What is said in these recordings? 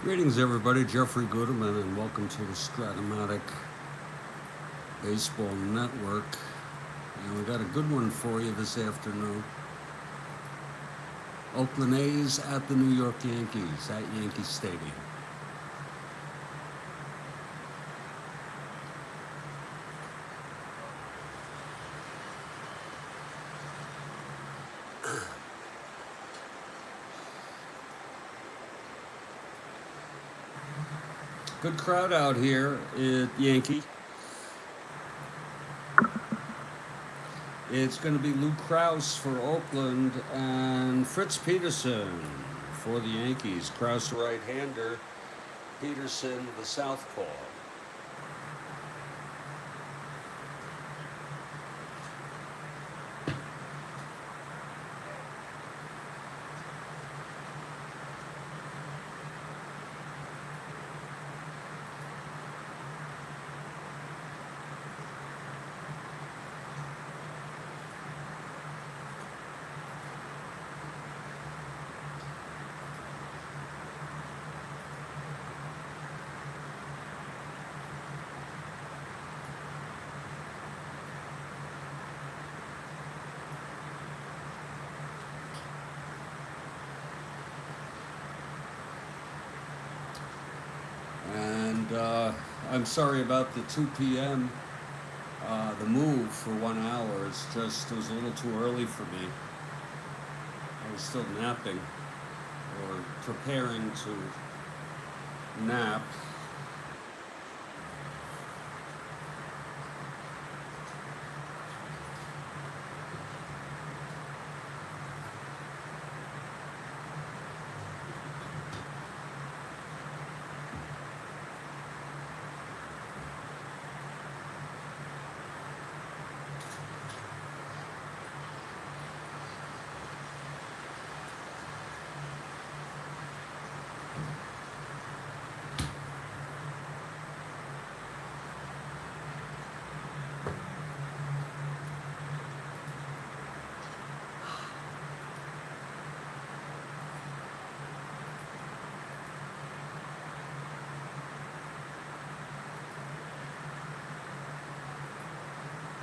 Greetings, everybody. Jeffrey Gooderman, and welcome to the Strat-O-Matic Baseball Network. And we got a good one for you this afternoon. Oakland A's at the New York Yankees at Yankee Stadium. Good crowd out here at Yankee. It's going to be Lou Krausse for Oakland and Fritz Peterson for the Yankees. Krausse right-hander, Peterson the southpaw. And I'm sorry about the 2 p.m. The move for 1 hour. It was a little too early for me. I was still napping or preparing to nap.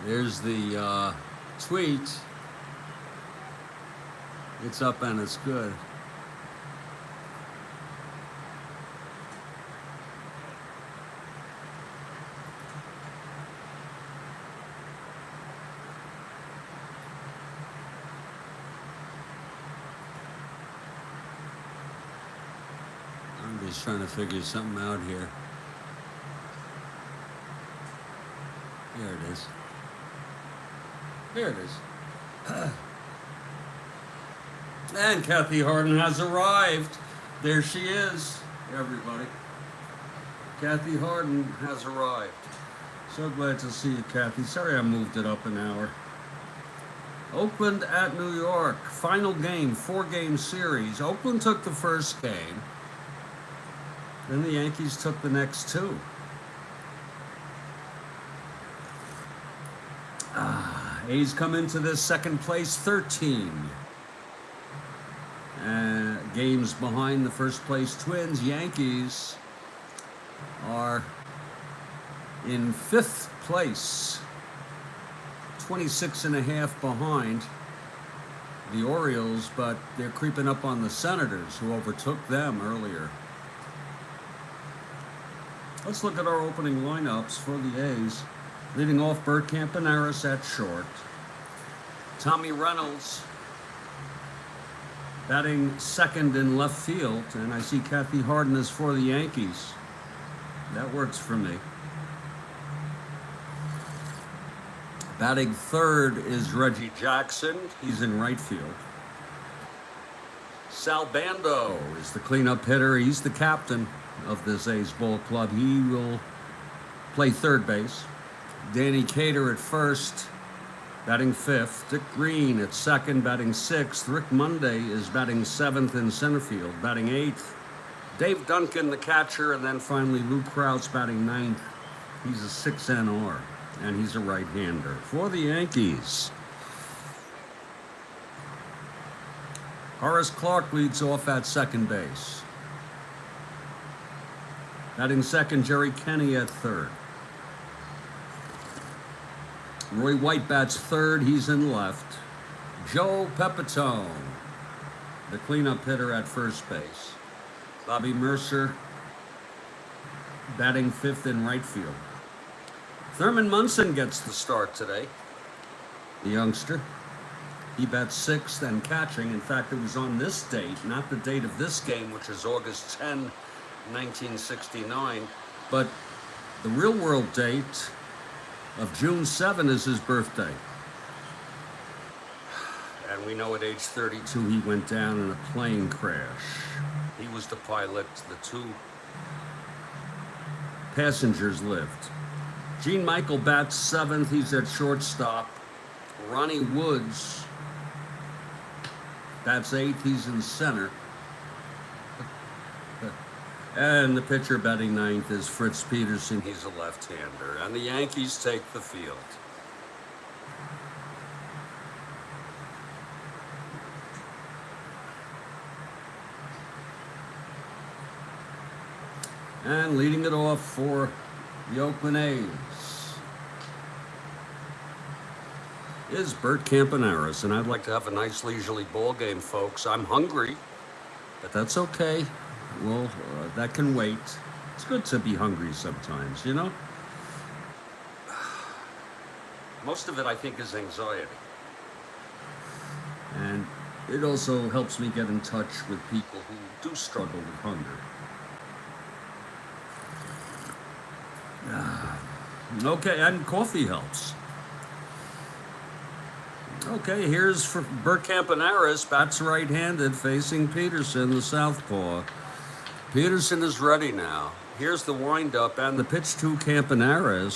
There's the tweet. It's up and it's good. I'm just trying to figure something out here. There it is. There it is. And Kathy Harden has arrived. There she is, everybody. Kathy Harden has arrived. So glad to see you, Kathy. Sorry I moved it up an hour. Oakland at New York. Final game, 4-game series. Oakland took the first game. Then the Yankees took the next two. A's come into this second place, 13 games behind the first place Twins. Yankees are in 5th place, 26 and a half behind the Orioles, but they're creeping up on the Senators, who overtook them earlier. Let's look at our opening lineups for the A's. Leading off, Bergkamp and Harris at short. Tommy Reynolds batting second in left field. And I see Kathy Harden is for the Yankees. That works for me. Batting third is Reggie Jackson. He's in right field. Sal Bando is the cleanup hitter. He's the captain of this A's ball club. He will play third base. Danny Cater at first, batting 5th. Dick Green at second, batting 6th. Rick Monday is batting 7th in center field, batting 8th. Dave Duncan, the catcher, and then finally Lou Krausse batting 9th. He's a 6 NR, and he's a right-hander. For the Yankees, Horace Clarke leads off at second base. Batting second, Jerry Kenny at third. Roy White bats third. He's in left. Joe Pepitone, the cleanup hitter at first base. Bobby Mercer batting fifth in right field. Thurman Munson gets the start today. The youngster. He bats sixth and catching. In fact, it was on this date, not the date of this game, which is August 10, 1969, but the real world date of June 7 is his birthday. And we know at age 32 he went down in a plane crash. He was the pilot. The two passengers lived. Gene Michael bats seventh. He's at shortstop. Ronnie Woods bats eighth. He's in center. And the pitcher batting ninth is Fritz Peterson. He's a left-hander. And the Yankees take the field. And leading it off for the Oakland A's is Bert Campaneris. And I'd like to have a nice leisurely ball game, folks. I'm hungry, but that's okay. Well, that can wait. It's good to be hungry sometimes, you know? Most of it, I think, is anxiety. And it also helps me get in touch with people who do struggle with hunger. Okay, and coffee helps. Okay, here's for Bert Campaneris, bats right-handed, facing Peterson, the southpaw. Peterson is ready now. Here's the windup and the pitch to Campaneris.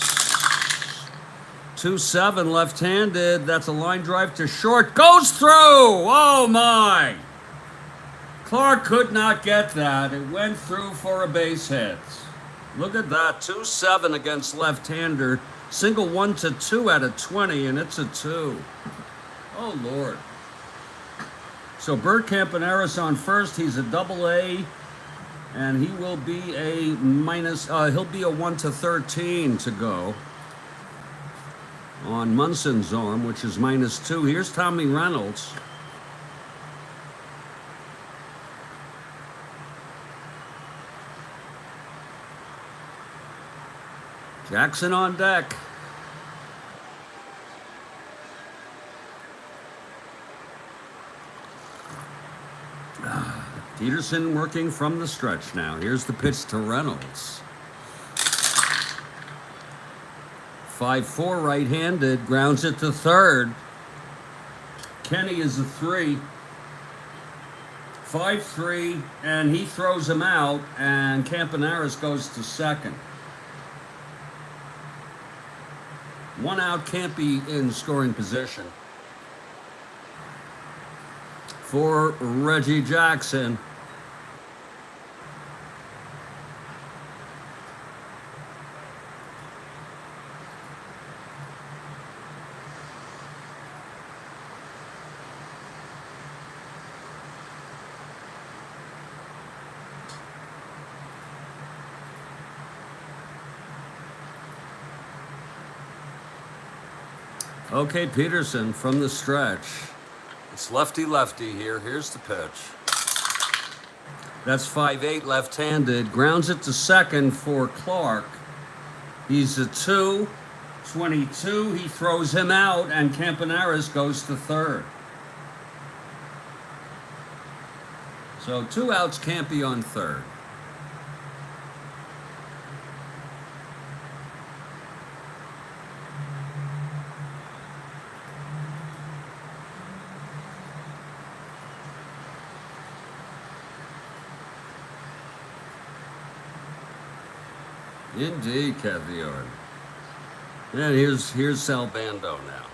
2-7 left-handed. That's a line drive to short. Goes through! Oh, my! Clark could not get that. It went through for a base hit. Look at that. 2-7 against left-hander. Single 1-2 out of 20, and it's a 2. Oh, Lord. So Bert Campaneris on first. He's a double-A. And he will be a minus, he'll be a 1-13 to go on Munson's arm, which is -2. Here's Tommy Reynolds. Jackson on deck. Peterson working from the stretch now. Here's the pitch to Reynolds. 5-4 right-handed, grounds it to third. Kenny is a 3. 5-3, and he throws him out, and Campaneris goes to second. One out, can't be in scoring position for Reggie Jackson. Okay, Peterson from the stretch. It's lefty-lefty here. Here's the pitch. That's 5-8 left-handed. Grounds it to second for Clark. He's a 2. 22. He throws him out, and Campaneris goes to third. So 2 outs can't be on third. Indeed, Caviar. And here's Sal Bando now.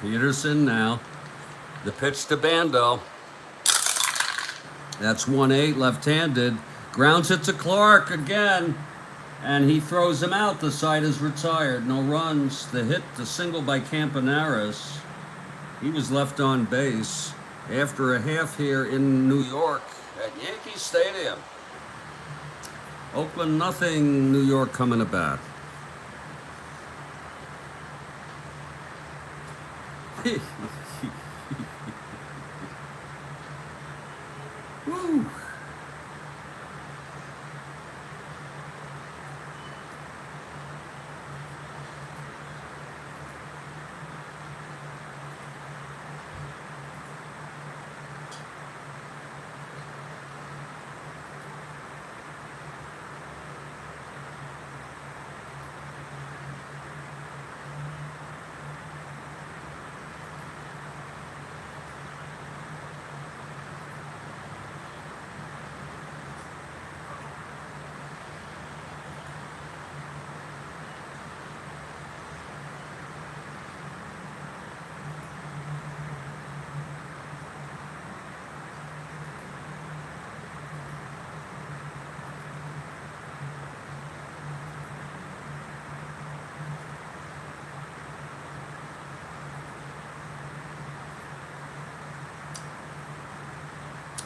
Peterson now. The pitch to Bando. That's 1-8 left-handed. Grounds it to Clark again. And he throws him out. The side is retired. No runs. The hit, the single by Campaneris. He was left on base after a half here in New York at Yankee Stadium. Oakland nothing, New York coming to bat. Woo.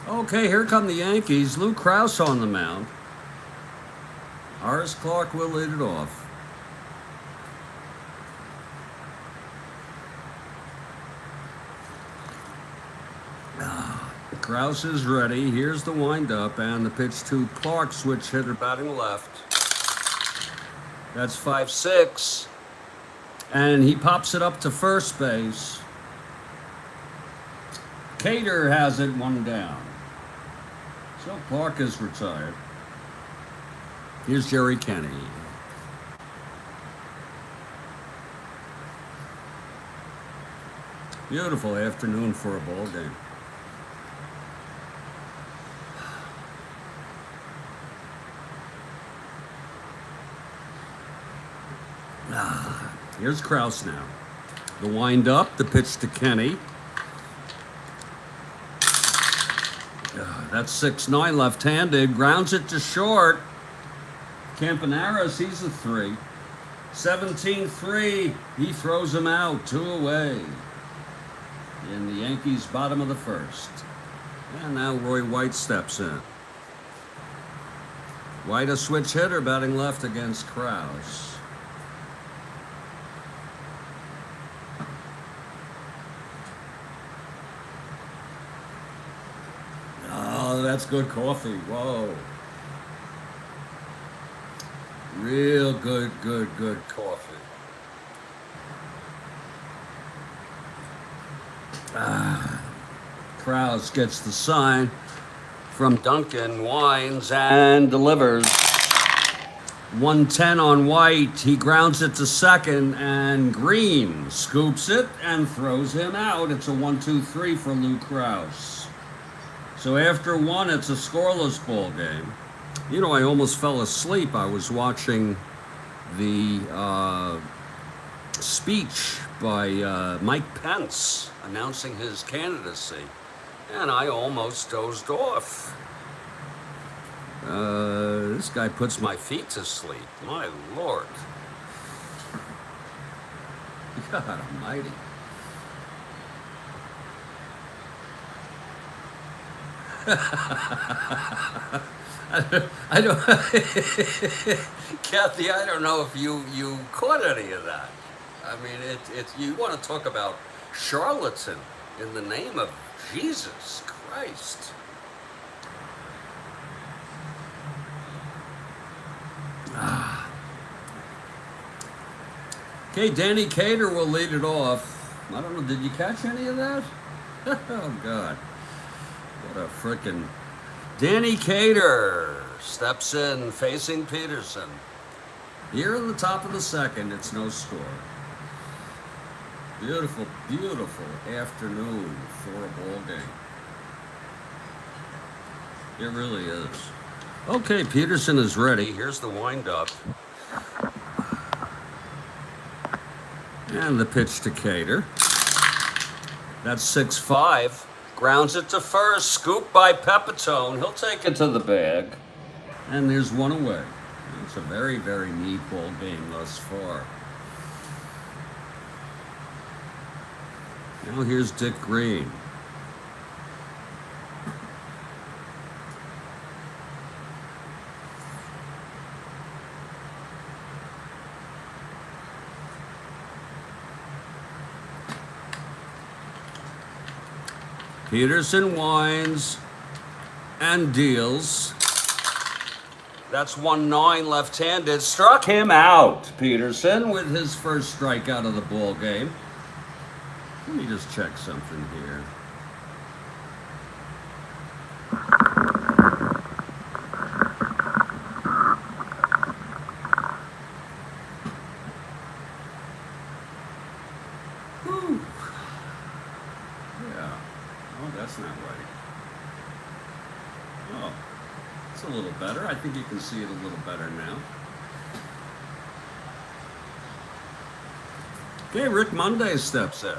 Okay, here come the Yankees. Lou Krausse on the mound. Horace Clarke will lead it off. Krausse is ready. Here's the windup and the pitch to Clarke, switch hitter batting left. That's 5-6. And he pops it up to first base. Cater has it, one down. So Clarke is retired. Here's Jerry Kenny. Beautiful afternoon for a ball game. Here's Krausse now. The wind up, the pitch to Kenny. That's 6-9 left-handed. Grounds it to short. Campaneris, he's a 3. 17-3. He throws him out. 2 away. In the Yankees' bottom of the first. And now Roy White steps in. White a switch hitter batting left against Krausse. Oh, that's good coffee. Whoa. Real good coffee. Krausse gets the sign from Duncan, winds and delivers. 110 on White. He grounds it to second, and Green scoops it and throws him out. It's a 1-2-3 for Lou Krausse. So after 1, it's a scoreless ball game. You know, I almost fell asleep. I was watching the speech by Mike Pence announcing his candidacy, and I almost dozed off. This guy puts my feet to sleep. My Lord. God almighty. I don't Kathy, I don't know if you caught any of that. I mean, it's you want to talk about charlatan in the name of Jesus Christ. Okay, Danny Cater will lead it off. I don't know, did you catch any of that? Oh, God. What a frickin'... Danny Cater steps in, facing Peterson. Here in the top of the second, it's no score. Beautiful, beautiful afternoon for a ball game. It really is. Okay, Peterson is ready. Here's the windup. And the pitch to Cater. That's 6-5. Grounds it to first. Scoop by Peterson. He'll take it to the bag. And there's 1 away. It's a very, very neat ball game thus far. Now here's Dick Green. Peterson winds and deals. That's 1-9 left-handed. Struck him out, Peterson, with his first strikeout of the ball game. Let me just check something here. Whew. Yeah. Oh, that's not right. Oh, it's a little better. I think you can see it a little better now. Okay, Rick Monday steps in.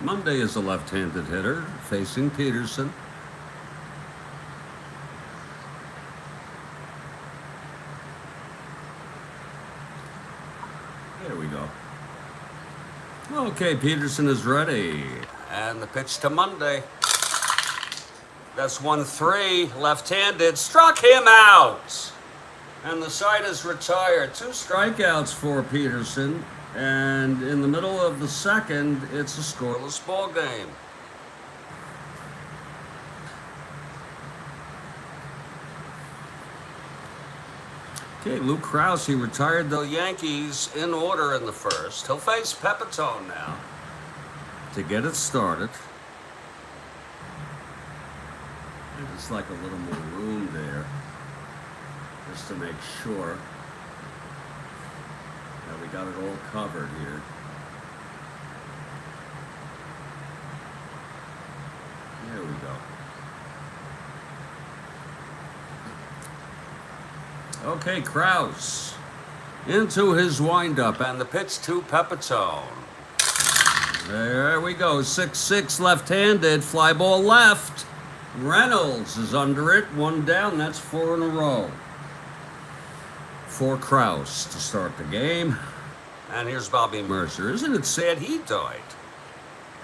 Monday is a left-handed hitter facing Peterson. There we go. Okay, Peterson is ready. And the pitch to Monday. That's 1-3, left-handed. Struck him out. And the side is retired. 2 strikeouts for Peterson. And in the middle of the second, it's a scoreless ball game. Okay, Luke Krausse, he retired the Yankees in order in the first. He'll face Peterson now to get it started. And just like a little more room there, just to make sure that we got it all covered here. There we go. Okay, Krausse into his windup, and the pitch to Peterson. There we go, 6-6 left-handed, fly ball left. Reynolds is under it, 1 down, that's 4 in a row for Krausse to start the game. And here's Bobby Mercer. Isn't it sad he died?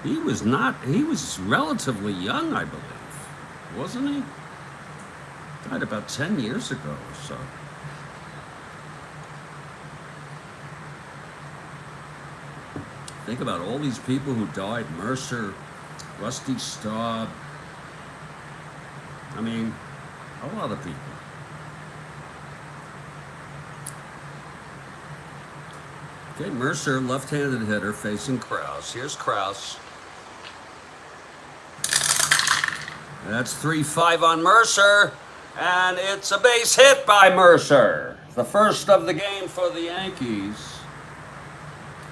He was relatively young, I believe, wasn't he? Died about 10 years ago or so. Think about all these people who died. Mercer, Rusty Staub. I mean, a lot of people. Okay, Mercer, left-handed hitter facing Krausse. Here's Krausse. That's 3-5 on Mercer. And it's a base hit by Mercer. The first of the game for the Yankees.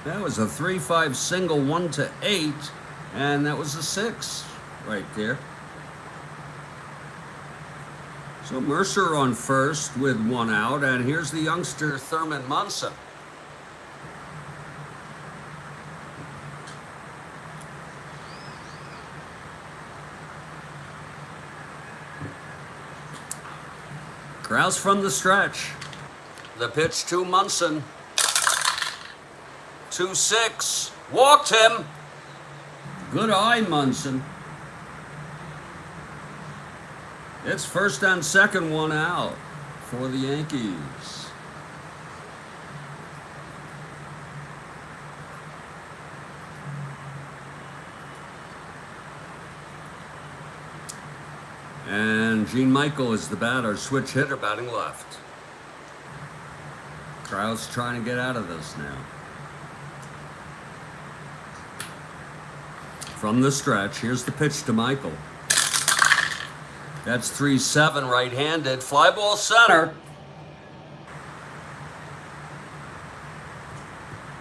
That was a 3-5 single, 1-8, and that was a 6 right there. So Mercer on first with 1 out, and here's the youngster Thurman Munson. Krausse from the stretch. The pitch to Munson. 2-6. Walked him. Good eye, Munson. It's first and second, 1 out for the Yankees. And Gene Michael is the batter, switch hitter, batting left. Krausse trying to get out of this now. From the stretch, here's the pitch to Michael. That's 3-7 right-handed, fly ball center.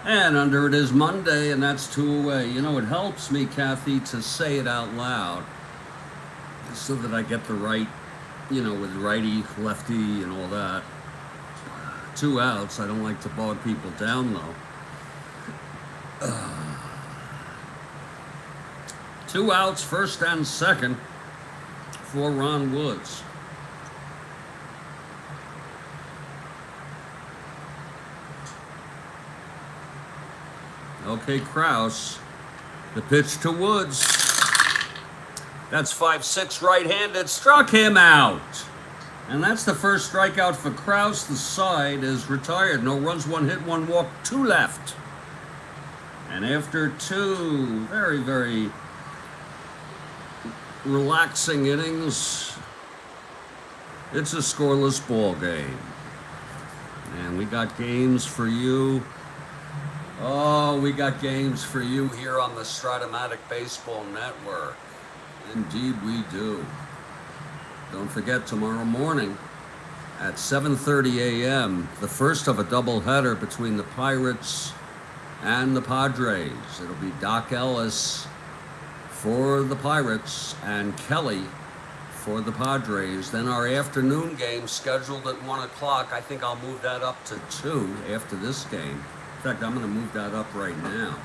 And under it is Monday, and that's 2 away. You know, it helps me, Kathy, to say it out loud so that I get the right, you know, with righty, lefty, and all that. 2 outs. I don't like to bog people down, though. 2 outs, first and second for Ron Woods. Okay, Krausse. The pitch to Woods. That's 5-6 right-handed. Struck him out. And that's the first strikeout for Krausse. The side is retired. No runs, 1 hit, 1 walk, 2 left. And after 2 very, very relaxing innings, it's a scoreless ball game. And we got games for you. Oh, we got games for you here on the Strat-O-Matic Baseball Network. Indeed we do. Don't forget, tomorrow morning at 7:30 a.m., the first of a doubleheader between the Pirates and the Padres. It'll be Doc Ellis for the Pirates and Kelly for the Padres. Then our afternoon game scheduled at 1 o'clock. I think I'll move that up to 2 after this game. In fact, I'm going to move that up right now.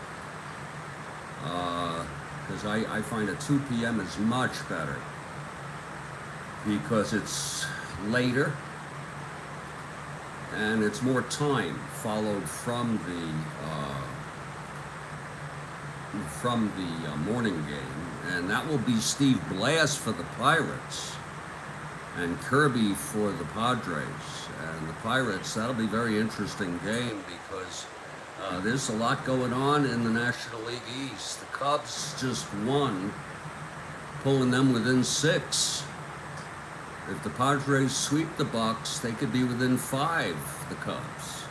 Because I find a 2 p.m. is much better. Because it's later. And it's more time followed from the morning game. And that will be Steve Blass for the Pirates. And Kirby for the Padres. And the Pirates, that'll be a very interesting game because there's a lot going on in the National League East. The Cubs just won, pulling them within 6. If the Padres sweep the Bucks, they could be within 5, the Cubs.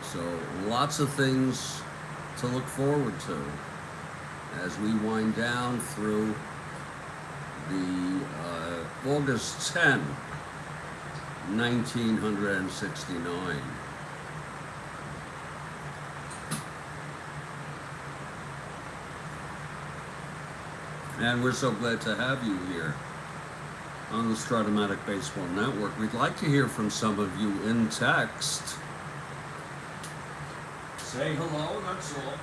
So lots of things to look forward to as we wind down through the August 10, 1969. And we're so glad to have you here on the Strat-O-Matic Baseball Network. We'd like to hear from some of you in text. Say hello, that's all.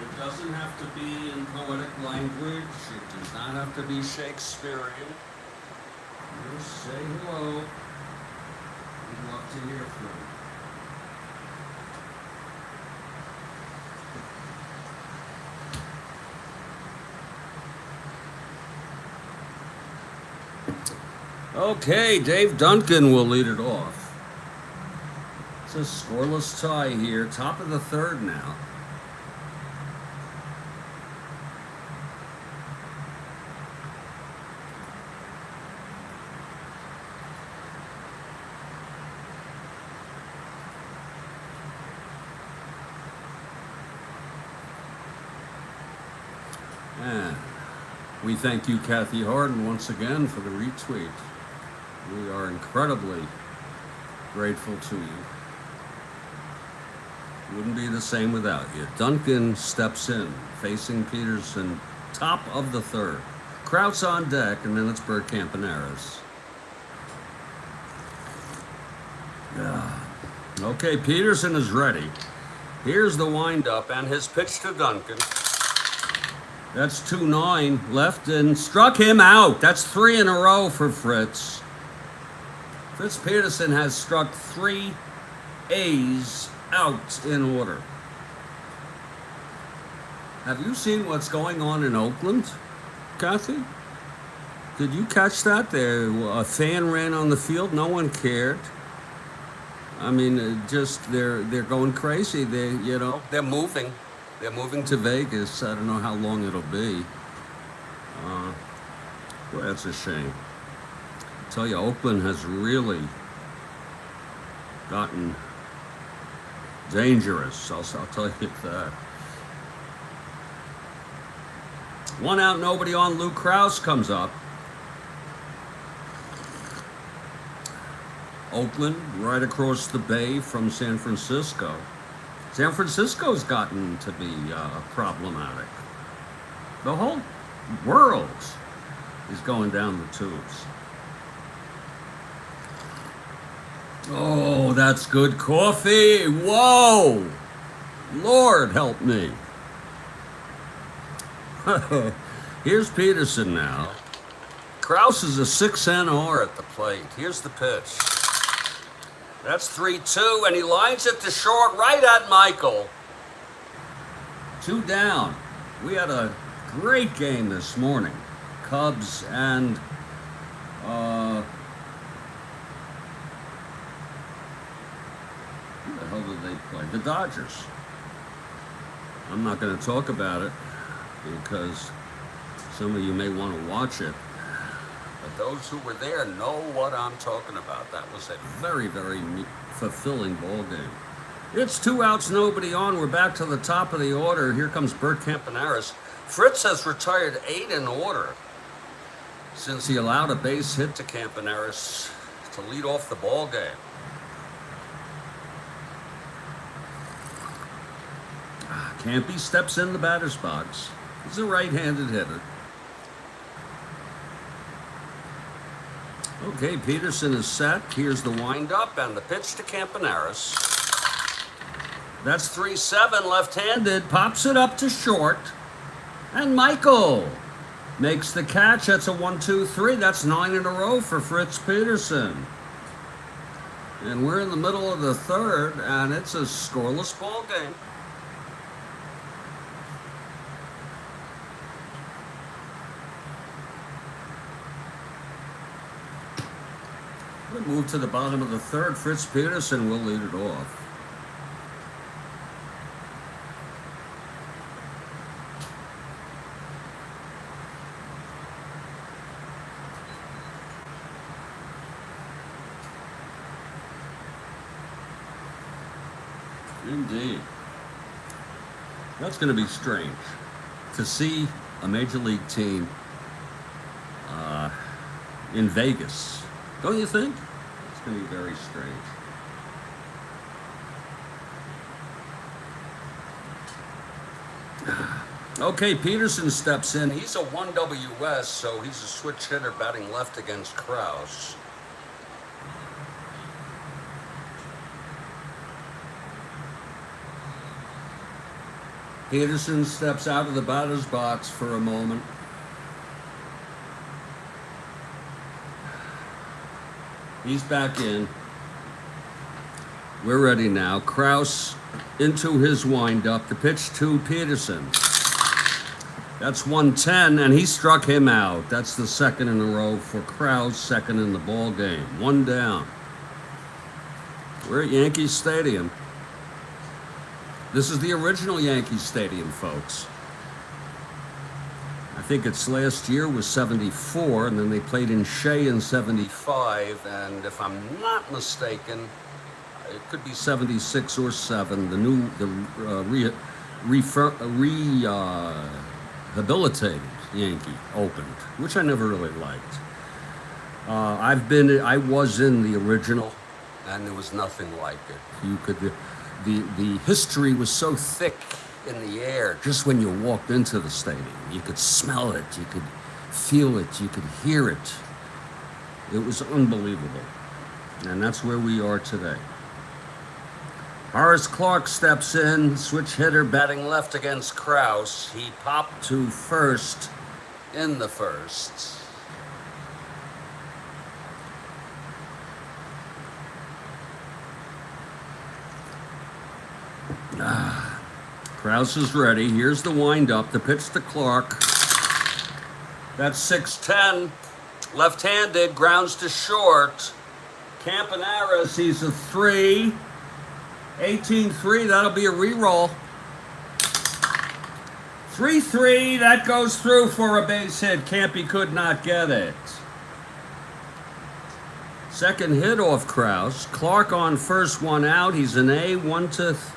It doesn't have to be in poetic language. It does not have to be Shakespearean. Just say hello. We'd love to hear from you. Okay, Dave Duncan will lead it off. It's a scoreless tie here, top of the 3rd now. And we thank you, Kathy Harden, once again for the retweet. We are incredibly grateful to you. Wouldn't be the same without you. Duncan steps in, facing Peterson, top of the 3rd. Krausse on deck, and then it's Bergkamp and Harris. Okay, Peterson is ready. Here's the windup and his pitch to Duncan. That's 2-9 left and struck him out. That's 3 in a row for Fritz. Fritz Peterson has struck 3 A's out in order. Have you seen what's going on in Oakland, Kathy? Did you catch that? There, a fan ran on the field. No one cared. I mean, just they're going crazy. They're moving. They're moving to Vegas. I don't know how long it'll be. Boy, that's a shame. I tell you, Oakland has really gotten dangerous. I'll tell you that. 1 out, nobody on. Lou Krausse comes up. Oakland, right across the bay from San Francisco. San Francisco's gotten to be problematic. The whole world is going down the tubes. Oh, that's good coffee. Whoa. Lord help me. Here's Peterson now. Krausse is a 6-NR at the plate. Here's the pitch. That's 3-2, and he lines it to short right at Michael. 2 down. We had a great game this morning. Cubs and who the hell did they play? The Dodgers. I'm not going to talk about it because some of you may want to watch it. But those who were there know what I'm talking about. That was a very, very fulfilling ball game. It's 2 outs, nobody on. We're back to the top of the order. Here comes Bert Campaneris. Fritz has retired 8 in order since he allowed a base hit to Campaneris to lead off the ball game. Campy steps in the batter's box. He's a right-handed hitter. Okay, Peterson is set. Here's the windup and the pitch to Campaneris. That's 3-7, left-handed, pops it up to short. And Michael makes the catch. That's a 1-2-3. That's 9 in a row for Fritz Peterson. And we're in the middle of the third, and it's a scoreless ball game. We move to the bottom of the third. Fritz Peterson will lead it off. Indeed. That's going to be strange to see a major league team in Vegas. Don't you think? It's going to be very strange. Okay, Peterson steps in. He's a 1 WS, so he's a switch hitter batting left against Krausse. Peterson steps out of the batter's box for a moment. He's back in. We're ready now. Krausse into his windup. The pitch to Peterson. That's 110, and he struck him out. That's the second in a row for Krausse, second in the ball game. 1 down. We're at Yankee Stadium. This is the original Yankee Stadium, folks. I think its last year was 74, and then they played in Shea in 75, and if I'm not mistaken, it could be 76 or 7. The rehabilitated Yankee opened, which I never really liked. I was in the original, and there was nothing like it. You could, the history was so thick in the air just when you walked into the stadium. You could smell it, you could feel it, you could hear it. It was unbelievable. And that's where we are today. Horace Clarke steps in, switch hitter batting left against Krausse. He popped to first in the first. Krausse is ready. Here's the windup. The pitch to Clarke. That's 6-10. Left-handed, grounds to short. Campaneris, he's a 3. 18-3, that'll be a reroll. 3-3, that goes through for a base hit. Campy could not get it. Second hit off Krausse. Clarke on first, 1 out. He's an A, 1-.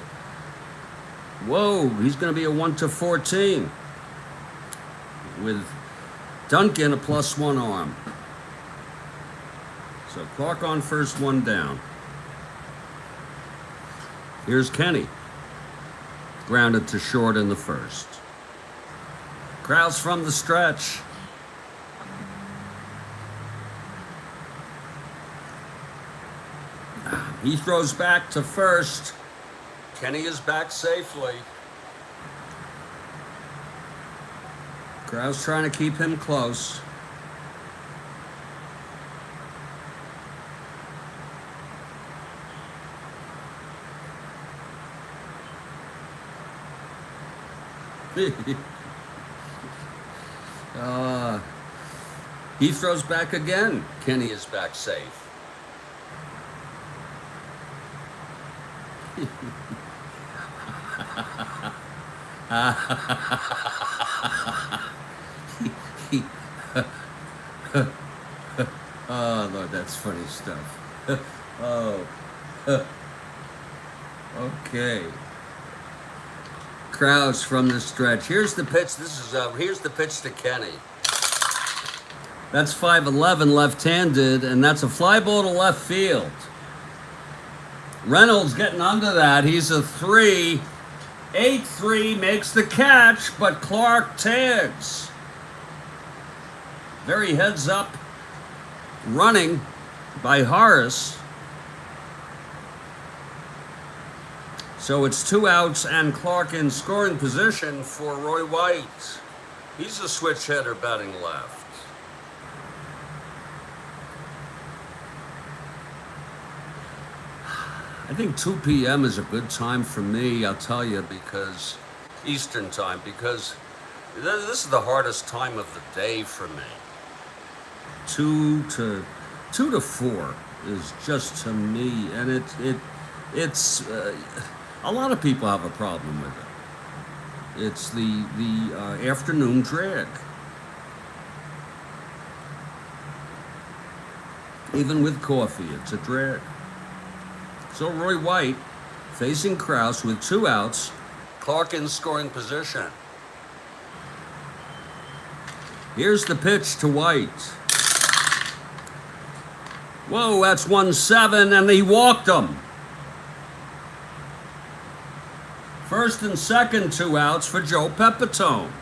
Whoa, he's going to be a 1-14 with Duncan a +1 arm. So Clarke on first, 1 down. Here's Kenny, grounded to short in the first. Krausse from the stretch. He throws back to first. Kenny is back safely. Krausse trying to keep him close. He throws back again. Kenny is back safe. Oh, Lord, that's funny stuff. Oh. Okay. Krausse from the stretch. Here's the pitch. Here's the pitch to Kenny. That's 5'11", left-handed, and that's a fly ball to left field. Reynolds getting under that. He's a 3. 8-3 makes the catch, but Clark tags. Very heads up running by Horace. So it's 2 outs and Clark in scoring position for Roy White. He's a switch hitter batting left. I think 2 p.m. is a good time for me, I'll tell you, because Eastern time, because this is the hardest time of the day for me. 2 to 4 is just, to me, and it's a lot of people have a problem with it. It's the afternoon drag. Even with coffee, it's a drag. So Roy White facing Krausse with 2 outs. Clark in scoring position. Here's the pitch to White. Whoa, that's 1-7, and he walked him. First and second 2 outs for Joe Pepitone.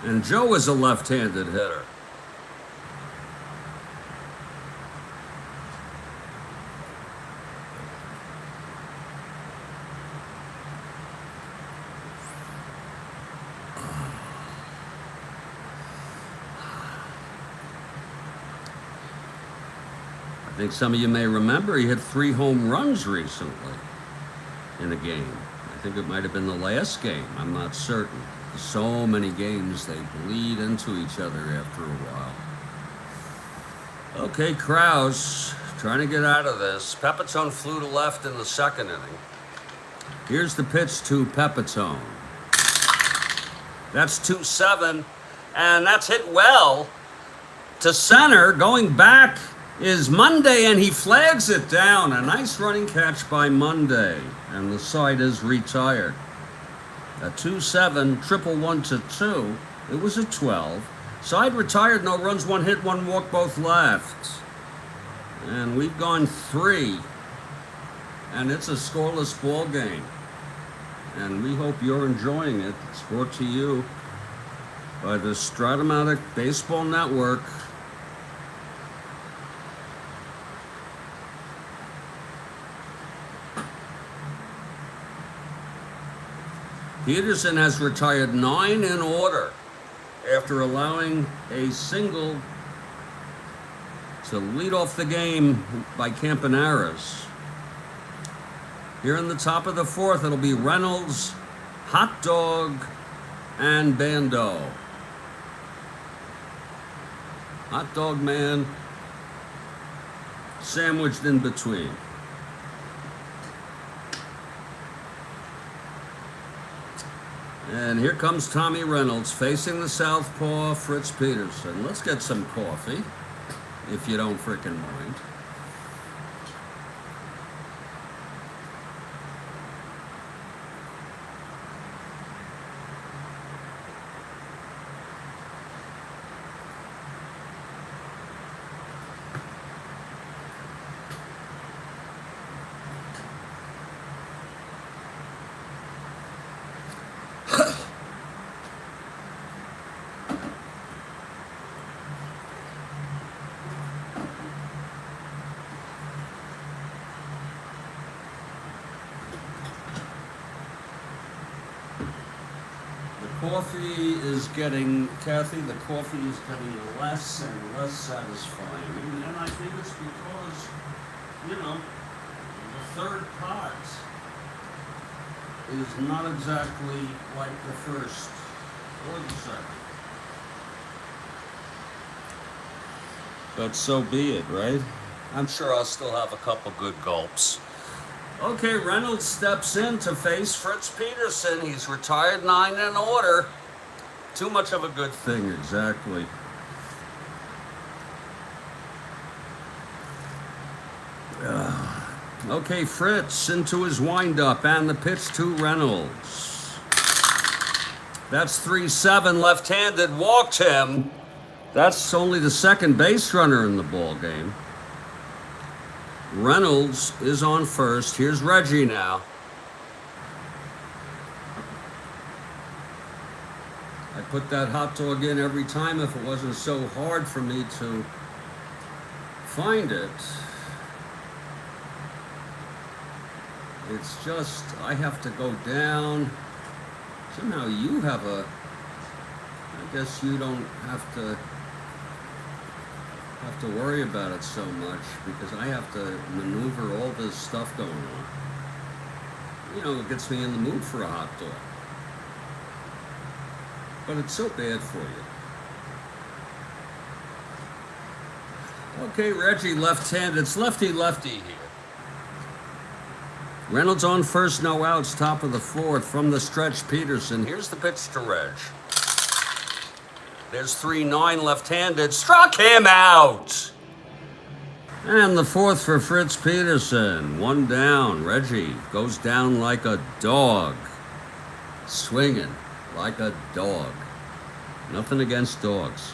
And Joe is a left-handed hitter. I think some of you may remember he hit 3 home runs recently in a game. I think it might have been the last game. I'm not certain. So many games, they bleed into each other after a while. Okay, Krausse trying to get out of this. Pepitone flew to left in the second inning. Here's the pitch to Pepitone. That's 2-7, and that's hit well to center. Going back is Monday, and he flags it down. A nice running catch by Monday, and the side is retired. A 2-7, triple 1-2. It was a 12. Side retired, no runs, 1 hit, 1 walk, both left. And we've gone 3, and it's a scoreless ball game. And we hope you're enjoying it. It's brought to you by the Strat-O-Matic Baseball Network. Peterson has retired 9 in order after allowing a single to lead off the game by Campaneris. Here in the top of the 4th, it'll be Reynolds, Hot Dog, and Bando. Hot Dog Man sandwiched in between. And here comes Tommy Reynolds facing the southpaw Fritz Peterson. Let's get some coffee, if you don't frickin' mind. coffee is getting, Kathy, the coffee is getting less and less satisfying. And I think it's because, you know, the third pot is not exactly like the first or the second. But so be it, right? I'm sure I'll still have a couple good gulps. Okay, Reynolds steps in to face Fritz Peterson. He's retired 9 in order. Too much of a good thing, exactly. Okay, Fritz into his windup and the pitch to Reynolds. That's 3-7 left-handed, walked him. That's only the second base runner in the ball game. Reynolds is on first. Here's Reggie now. I put that hot dog in every time if it wasn't so hard for me to find it. It's just, I have to go down. Somehow you have a, I guess you don't have to worry about it so much because I have to maneuver all this stuff going on. You know, it gets me in the mood for a hot dog. But it's so bad for you. Okay, Reggie left-handed. It's lefty-lefty here. Reynolds on first, no outs, top of the fourth from the stretch, Peterson. Here's the pitch to Reg. There's 3-9 left-handed, struck him out! And the fourth for Fritz Peterson. 1 down. Reggie goes down like a dog. Swinging like a dog. Nothing against dogs.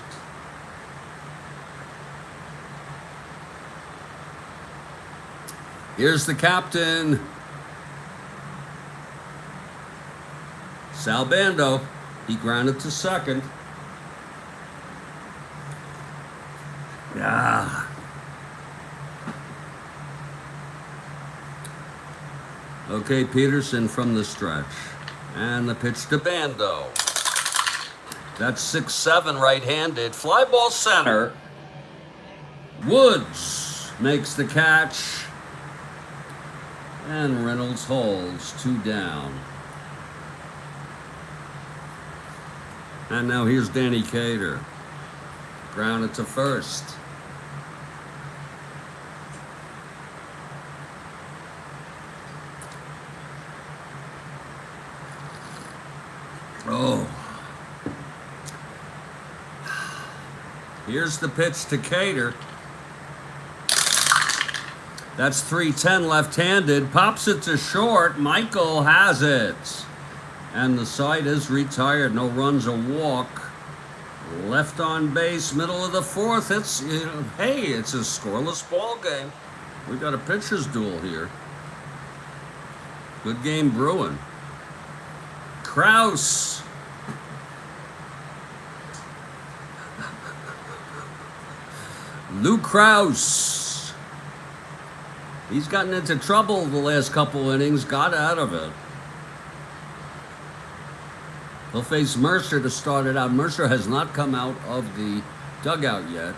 Here's the captain. Sal Bando. He grounded to second. Yeah. Okay, Peterson from the stretch. And the pitch to Bando. That's 6-7 right-handed. Fly ball center. Woods makes the catch. And Reynolds holds 2 down. And now here's Danny Cater. Grounded to first. Oh. Here's the pitch to Cater. That's 3-10 left-handed. Pops it to short. Michael has it. And the side is retired. No runs, a walk. Left on base, middle of the fourth. It's, hey, it's a scoreless ball game. We got a pitcher's duel here. Good game brewing. Krausse. Lou Krausse. He's gotten into trouble the last couple innings, got out of it. He'll face Mercer to start it out. Mercer has not come out of the dugout yet.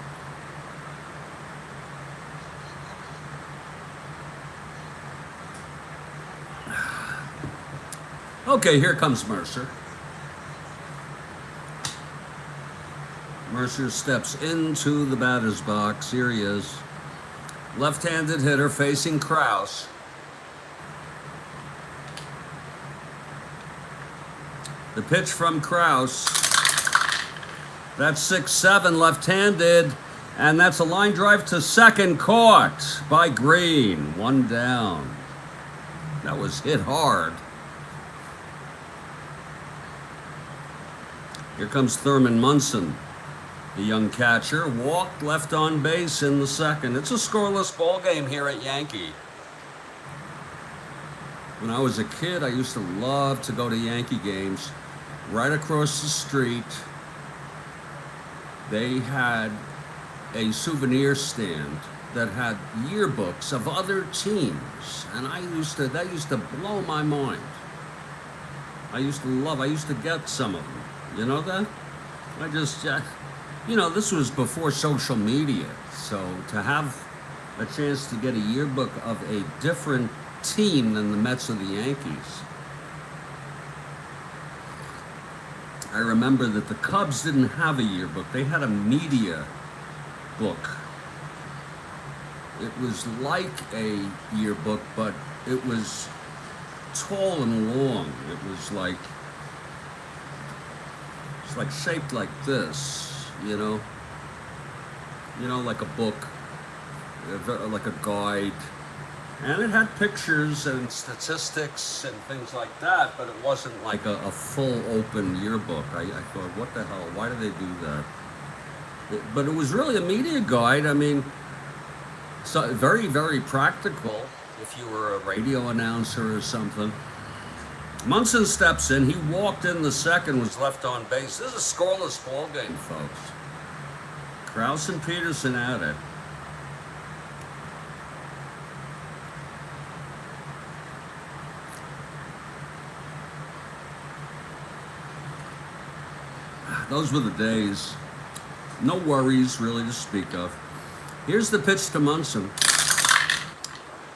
Okay, here comes Mercer. Mercer steps into the batter's box. Here he is. Left-handed hitter facing Krausse. The pitch from Krausse. That's 6-7 left-handed. And that's a line drive to second, caught by Green. 1 down. That was hit hard. Here comes Thurman Munson, the young catcher. Walked left on base in the second. It's a scoreless ball game here at Yankee. When I was a kid, I used to love to go to Yankee games. Right across the street, they had a souvenir stand that had yearbooks of other teams, and that used to blow my mind. I used to get some of them. You know that? I just, this was before social media. So to have a chance to get a yearbook of a different team than the Mets or the Yankees. I remember that the Cubs didn't have a yearbook. They had a media book. It was like a yearbook, but it was tall and long. It was like shaped like this, like a book, like a guide. And it had pictures and statistics and things like that, but it wasn't like a full open yearbook. I thought, what the hell? Why do they do that? But it was really a media guide. I mean, so very, very practical if you were a radio announcer or something. Munson steps in. He walked in the second, was left on base. This is a scoreless ball game, folks. Krausse and Peterson at it. Those were the days. No worries really to speak of. Here's the pitch to Munson.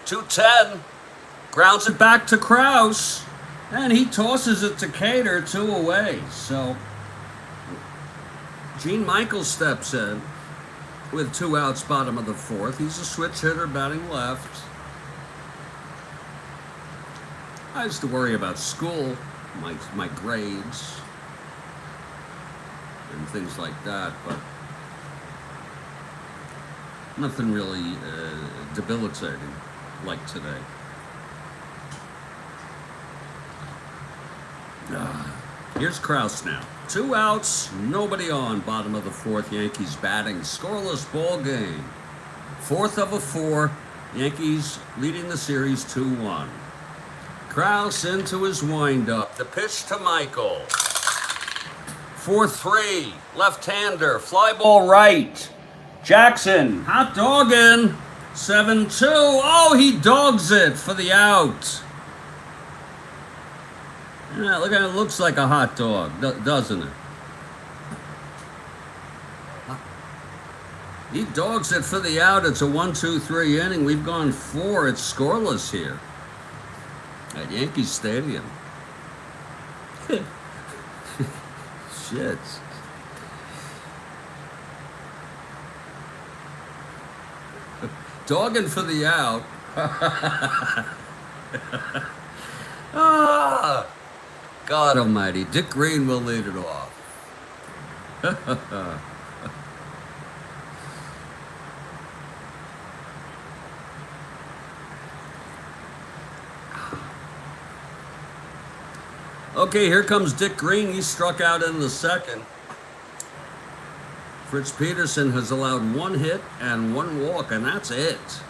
2-10. Grounds it back to Krausse. And he tosses it to Cater, 2 away. So Gene Michael steps in with 2 outs, bottom of the 4th. He's a switch hitter batting left. I used to worry about school, my grades, and things like that, but nothing really debilitating like today. Here's Krausse now. 2 outs, nobody on, bottom of the 4th. Yankees batting, scoreless ball game. 4th of a 4, Yankees leading the series 2-1. Krausse into his windup. The pitch to Michael. 4-3, left-hander, fly ball right. Jackson, hot dogging. 7-2. Oh, he dogs it for the out. Yeah, look at it. Looks like a hot dog, doesn't it? He dogs it for the out. It's a 1-2-3 inning. We've gone 4. It's scoreless here at Yankee Stadium. Shit. Dogging for the out. God almighty. Dick Green will lead it off. Okay, here comes Dick Green. He struck out in the second. Fritz Peterson has allowed 1 hit and 1 walk, and that's it.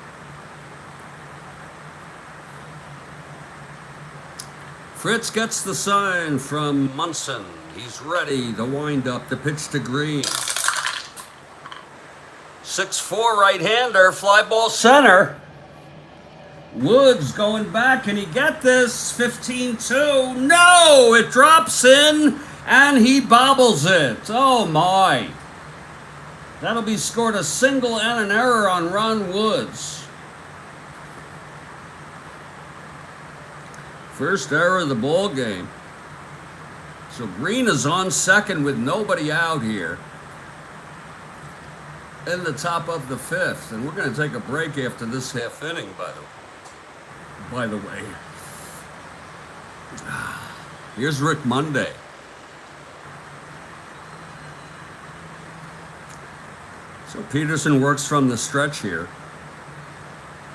Fritz gets the sign from Munson. He's ready. The wind-up, the pitch to Green. 6-4 right-hander, fly ball center. Woods going back. Can he get this? 15-2. No! It drops in, and he bobbles it. Oh, my. That'll be scored a single and an error on Ron Woods. First error of the ball game. So Green is on second with nobody out here in the top of the 5th. And we're going to take a break after this half inning, by the way. Here's Rick Monday. So Peterson works from the stretch here.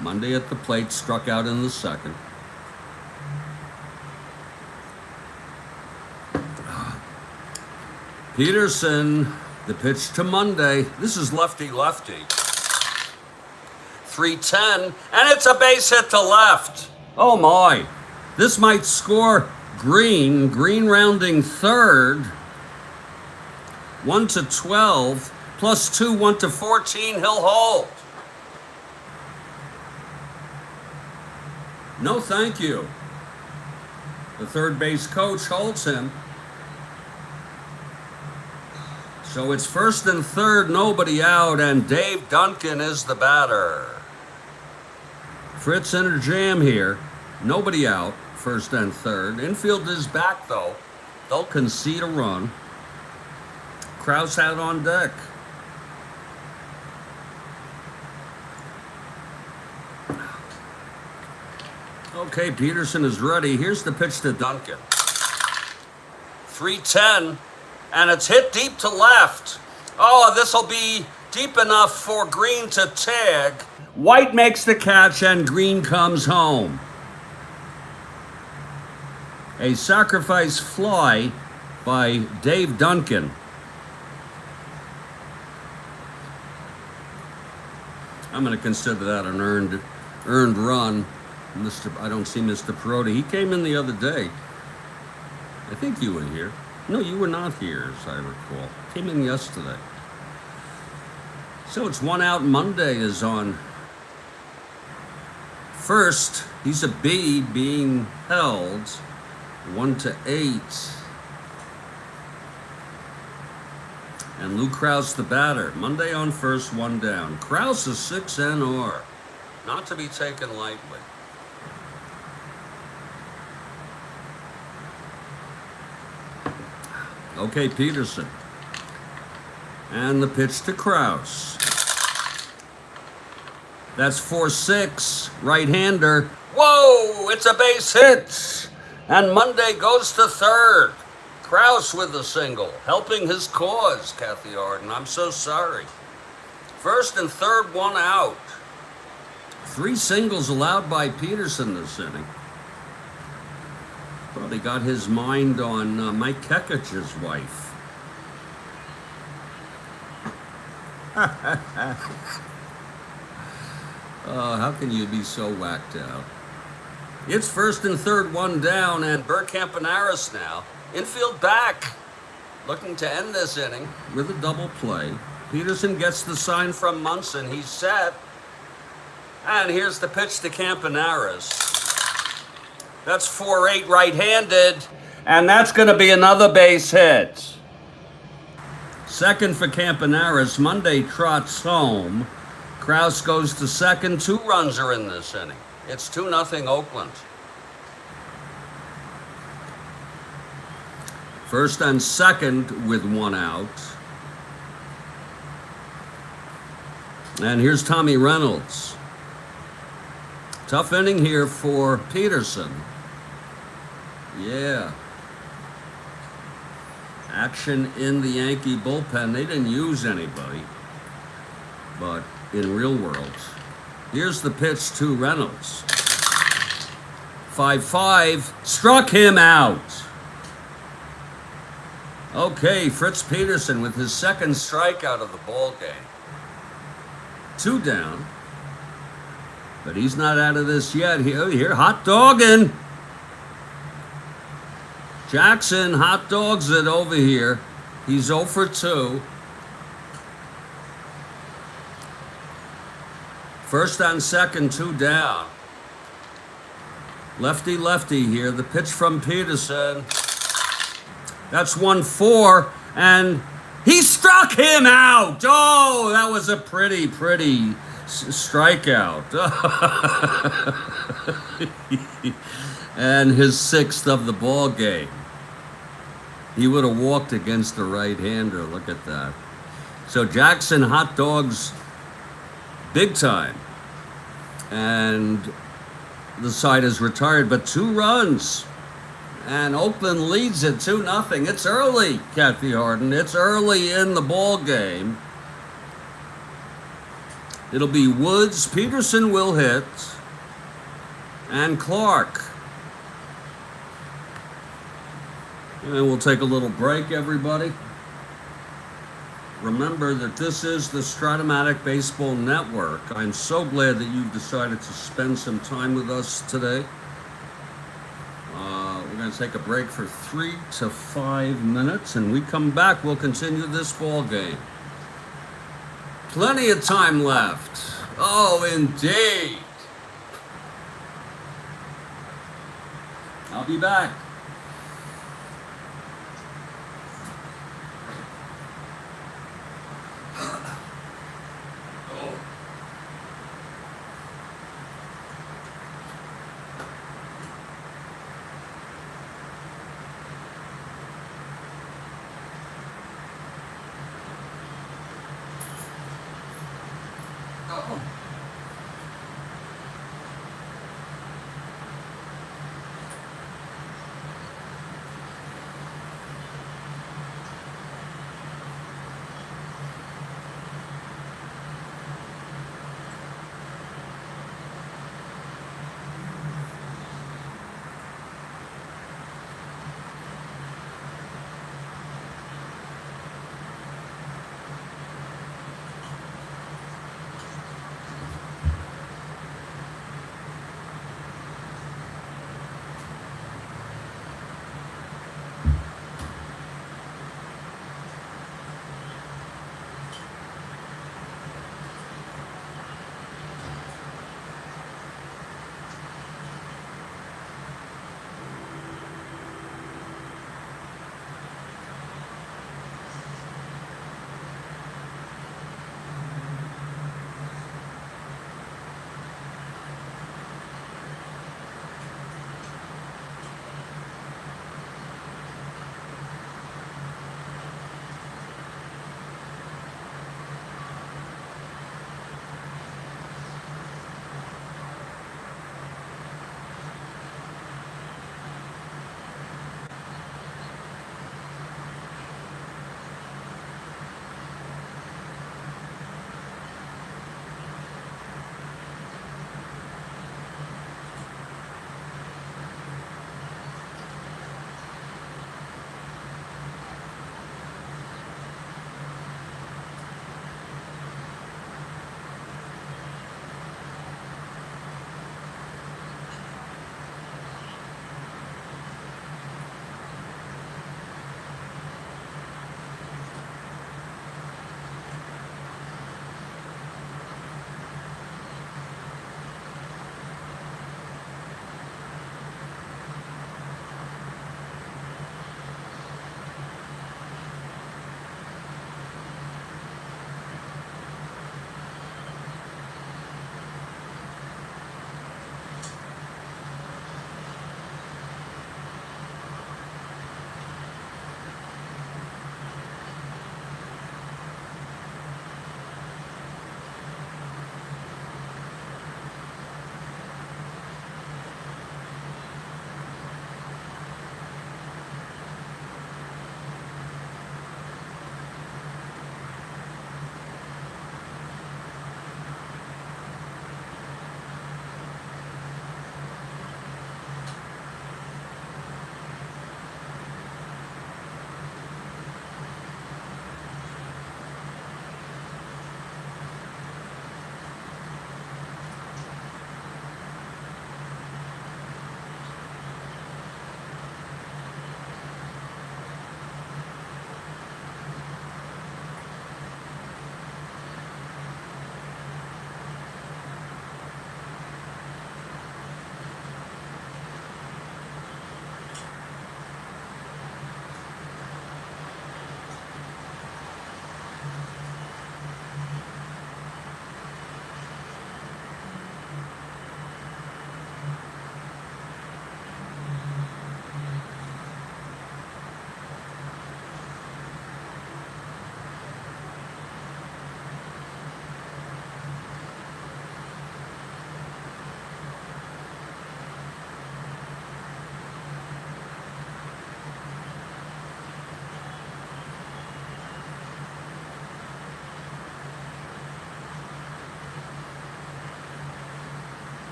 Monday at the plate, struck out in the second. Peterson, the pitch to Monday. This is lefty-lefty. 3-10, and it's a base hit to left. Oh my. This might score Green. Green rounding third. 1-12, plus 2, 1-14, he'll hold. No thank you. The third base coach holds him. So it's first and third, nobody out, and Dave Duncan is the batter. Fritz in a jam here. Nobody out, first and third. Infield is back, though. They'll concede a run. Krausse out on deck. Okay, Peterson is ready. Here's the pitch to Duncan. 3-10, and it's hit deep to left. Oh, this will be deep enough for Green to tag. White makes the catch, and Green comes home. A sacrifice fly by Dave Duncan. I'm going to consider that an earned run. I don't see Mr. Perotti. He came in the other day. I think you were here. No, you were not here, as I recall. Came in yesterday. So it's one out. Monday is on. First, he's a B being held. 1-8. And Lou Krausse the batter. Monday on first, one down. Krausse is 6 NR. Not to be taken lightly. Okay, Peterson. And the pitch to Krausse. That's 4-6. Right-hander. Whoa! It's a base hit. And Monday goes to third. Krausse with a single. Helping his cause, Kathy Arden. I'm so sorry. First and third, one out. 3 singles allowed by Peterson this inning. Probably got his mind on Mike Kekich's wife. How can you be so whacked out? It's first and third, one down, and Bert Campanaris now. Infield back. Looking to end this inning with a double play. Peterson gets the sign from Munson. He's set. And here's the pitch to Campanaris. That's 4-8 right-handed, and that's going to be another base hit. Second for Campanaris. Monday trots home. Krausse goes to second. 2 runs are in this inning. It's 2-0 Oakland. First and second with 1 out. And here's Tommy Reynolds. Tough inning here for Peterson. Yeah. Action in the Yankee bullpen. They didn't use anybody. But in real world. Here's the pitch to Reynolds. 5-5. Struck him out. Okay, Fritz Peterson with his second strikeout of the ball game. 2 down. But he's not out of this yet. Here, hot dogging. Jackson hot dogs it over here. He's 0 for 2. First on second, 2 down. Lefty here. The pitch from Peterson. That's 1-4. And he struck him out. Oh, that was a pretty strikeout. And his 6th of the ball game. He would have walked against the right-hander. Look at that. So Jackson hot dogs big time. And the side is retired, but 2 runs. And Oakland leads it 2-0. It's early, Kathy Harden. It's early in the ball game. It'll be Woods. Peterson will hit. And Clark. And we'll take a little break, everybody. Remember that this is the Strat-O-Matic Baseball Network. I'm so glad that you've decided to spend some time with us today. We're going to take a break for 3 to 5 minutes, and we come back, we'll continue this ball game. Plenty of time left. Oh, indeed. I'll be back.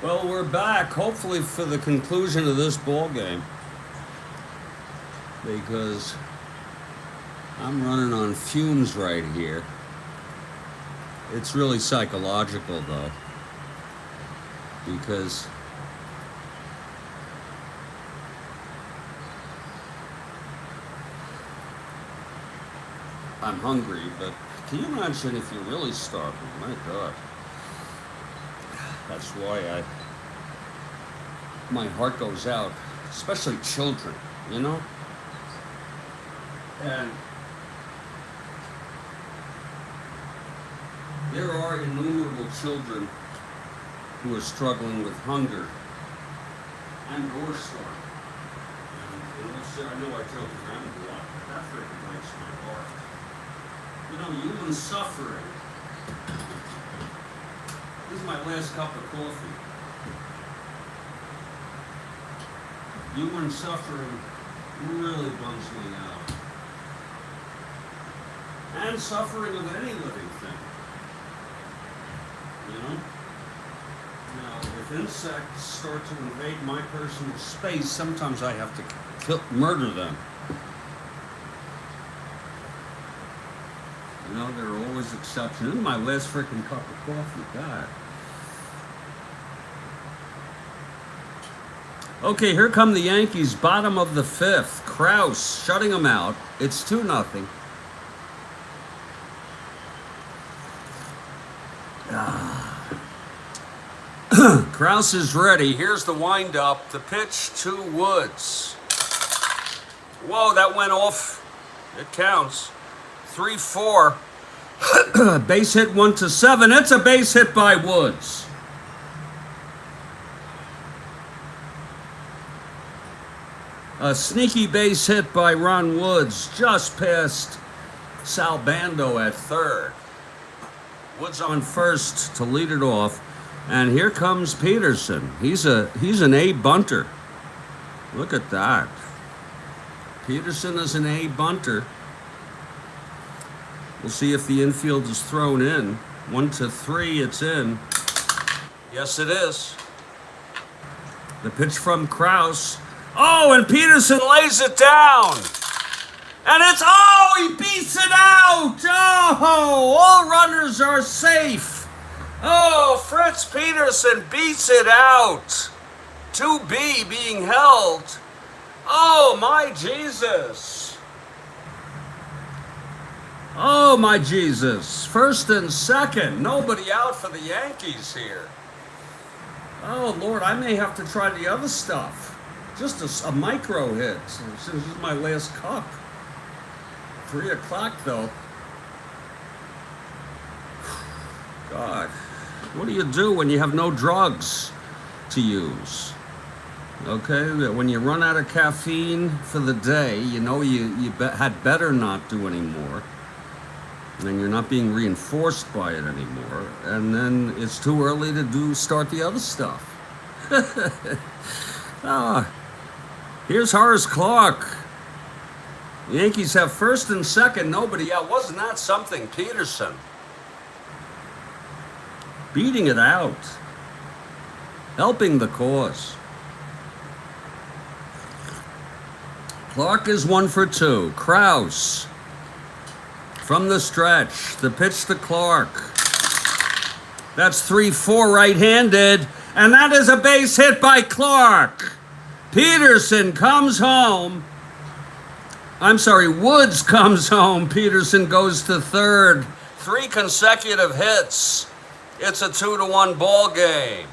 Well, we're back, hopefully for the conclusion of this ball game, because I'm running on fumes right here. It's really psychological, though, because I'm hungry, but can you imagine if you're really starving? My God. That's why my heart goes out, especially children, you know? And there are innumerable children who are struggling with hunger and or starving. And I know I joke around a lot, but that freaking breaks my heart. You know, human suffering. This is my last cup of coffee. Human suffering really bums me out. And suffering of any living thing. You know? Now, if insects start to invade my personal space, sometimes I have to murder them. You know, there are always exceptions. This is my last freaking cup of coffee. God. Okay, here come the Yankees, bottom of the fifth. Krausse shutting them out. It's 2-0. Krausse is ready. Here's the windup. The pitch to Woods. Whoa, that went off. It counts. 3-4. Base hit 1-7. It's a base hit by Woods. A sneaky base hit by Ron Woods just past Sal Bando at third. Woods on first to lead it off. And here comes Peterson. He's an A bunter. Look at that. Peterson is an A bunter. We'll see if the infield is thrown in. 1-3, it's in. Yes, it is. The pitch from Krausse. Oh, and Peterson lays it down. And it's, he beats it out. Oh, all runners are safe. Oh, Fritz Peterson beats it out. 2B being held. Oh, my Jesus. Oh, my Jesus. First and second. Nobody out for the Yankees here. Oh, Lord, I may have to try the other stuff. Just a micro hit. This is my last cup. 3 o'clock, though. God. What do you do when you have no drugs to use? Okay? When you run out of caffeine for the day, you know you had better not do anymore. And you're not being reinforced by it anymore. And then it's too early to start the other stuff. Here's Horace Clarke. The Yankees have first and second, nobody out. Wasn't that something? Peterson beating it out, helping the cause. Clarke is 1 for 2. Krausse from the stretch. The pitch to Clarke. That's 3-4 right-handed, and that is a base hit by Clarke. Peterson comes home. Woods comes home. Peterson goes to third. 3 consecutive hits. It's a 2-1 ball game.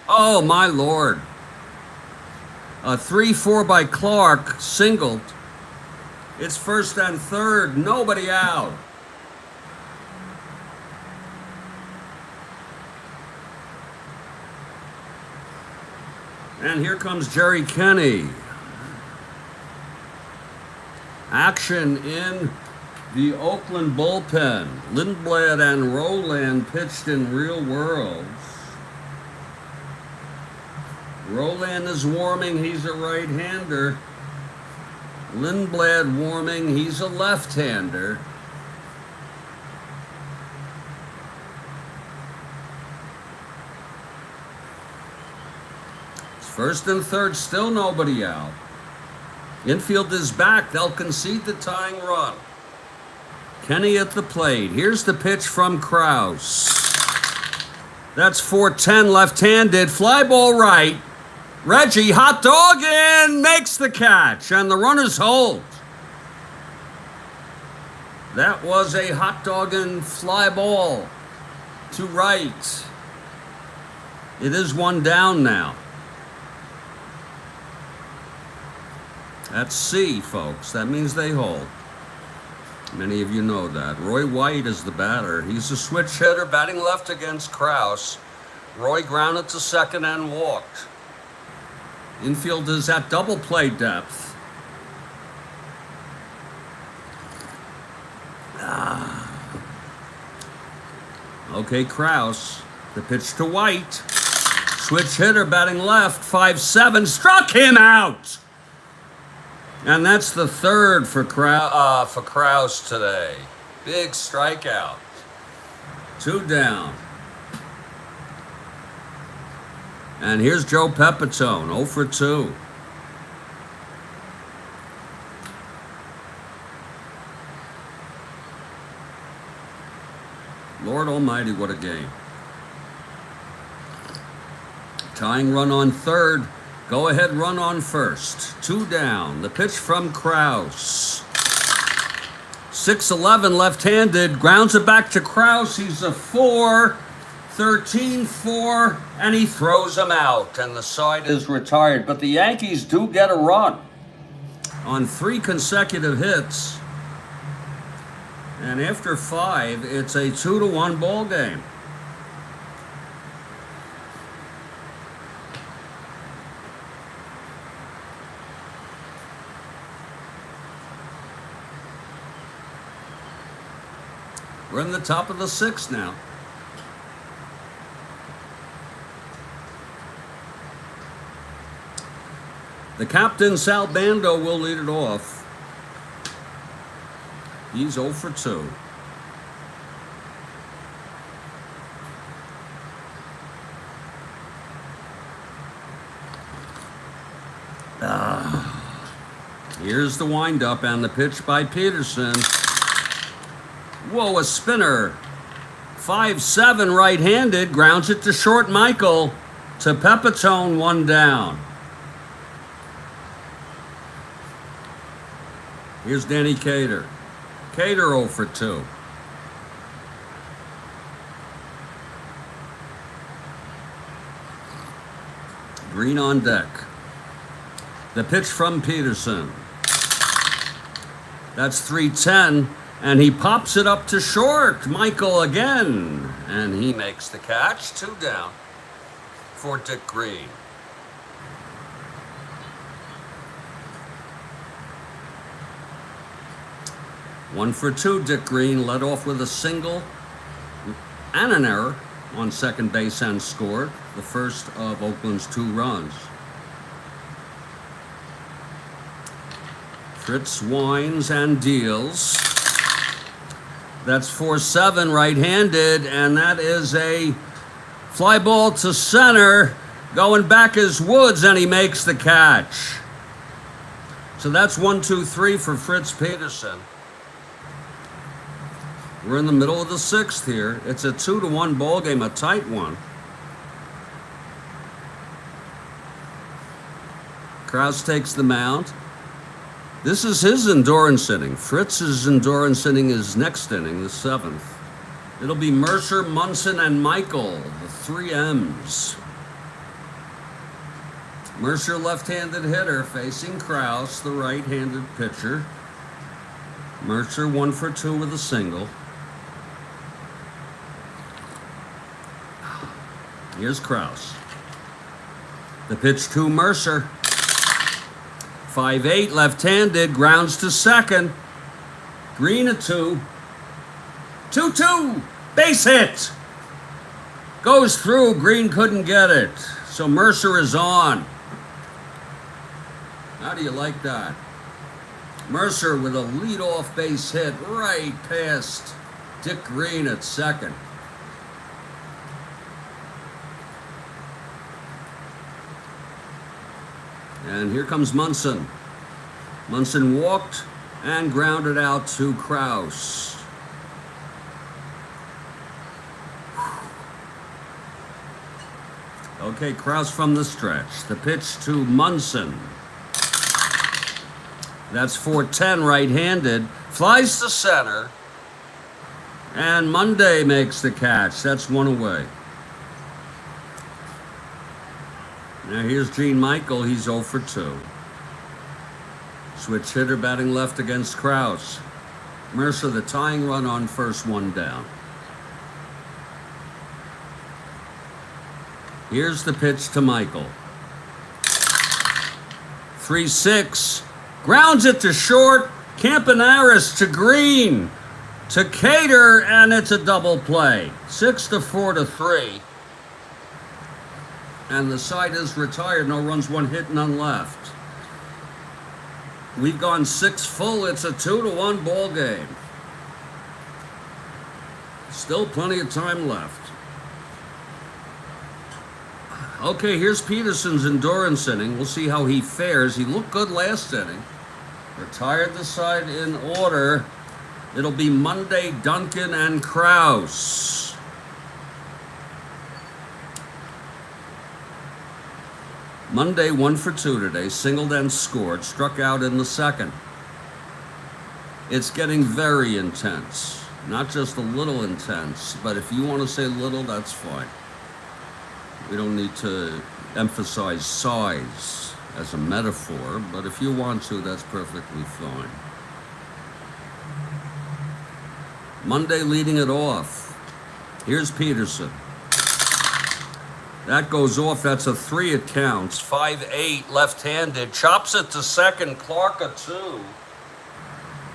Oh, my Lord. A 3-4 by Clarke, singled. It's first and third, nobody out. And here comes Jerry Kenny. Action in the Oakland bullpen. Lindblad and Roland pitched in real worlds. Roland is warming, he's a right-hander. Lindblad warming, he's a left-hander. First and third, still nobody out. Infield is back. They'll concede the tying run. Kenny at the plate. Here's the pitch from Krausse. That's 4-10 left-handed. Fly ball right. Reggie, hot dog in, makes the catch, and the runners hold. That was a hot dog and fly ball to right. It is one down now. That's C, folks. That means they hold. Many of you know that. Roy White is the batter. He's a switch hitter batting left against Krausse. Roy grounded to second and walked. Infield is at double play depth. Okay, Krausse. The pitch to White. Switch hitter batting left. 5-7. Struck him out. And that's the third for Krausse today. Big strikeout. 2 down. And here's Joe Peterson, 0 for 2. Lord Almighty, what a game. Tying run on third. Go ahead run on first. 2 down. The pitch from Krausse. 6-11 left-handed. Grounds it back to Krausse. He's a 4. 13-4. And he throws him out. And the side is retired. But the Yankees do get a run on 3 consecutive hits. And after 5, it's a 2-1 ball game. We're in the top of the 6th now. The captain, Sal Bando, will lead it off. He's 0 for 2. Here's the windup and the pitch by Peterson. Whoa, a spinner. 5-7 right-handed. Grounds it to short Michael. To Peterson, 1 down. Here's Danny Cater. Cater 0 for 2. Green on deck. The pitch from Peterson. That's 3-10. And he pops it up to short. Michael again. And he makes the catch. 2 down for Dick Green. One for 2, Dick Green led off with a single and an error on second base and scored the first of Oakland's 2 runs. Fritz winds and deals. That's 4-7 right-handed, and that is a fly ball to center. Going back is Woods, and he makes the catch. So that's 1-2-3 for Fritz Peterson. We're in the middle of the 6th here. It's a 2-1 ball game, a tight one. Krausse takes the mound. This is his endurance inning. Fritz's endurance inning is next inning, the 7th. It'll be Mercer, Munson, and Michael, the 3 M's. Mercer, left-handed hitter, facing Krausse, the right-handed pitcher. Mercer 1 for 2 with a single. Here's Krausse. The pitch to Mercer. 5-8 left-handed, grounds to second. Green a 2. 2-2, base hit. Goes through, Green couldn't get it. So Mercer is on. How do you like that? Mercer with a leadoff base hit right past Dick Green at second. And here comes Munson. Munson walked and grounded out to Krausse. Okay, Krausse from the stretch. The pitch to Munson. That's 4-10 right-handed. Flies to center. And Monday makes the catch. That's one away. Now here's Gene Michael. He's 0 for 2. Switch hitter batting left against Krausse. Mercer, the tying run on first, 1 down. Here's the pitch to Michael. 3-6. Grounds it to short. Campanaris to Green. To Cater, and it's a double play. 6-4 to 3. And the side is retired. No runs, 1 hit, none left. We've gone 6 full. It's a 2-1 ball game. Still plenty of time left. Okay, here's Peterson's endurance inning. We'll see how he fares. He looked good last inning. Retired the side in order. It'll be Monday, Duncan and Krausse. Monday, 1 for 2 today. Singled and scored. Struck out in the second. It's getting very intense. Not just a little intense, but if you want to say little, that's fine. We don't need to emphasize size as a metaphor, but if you want to, that's perfectly fine. Monday leading it off. Here's Peterson. That goes off. That's a 3 it counts. 5-8 left-handed. Chops it to second. Clark a 2.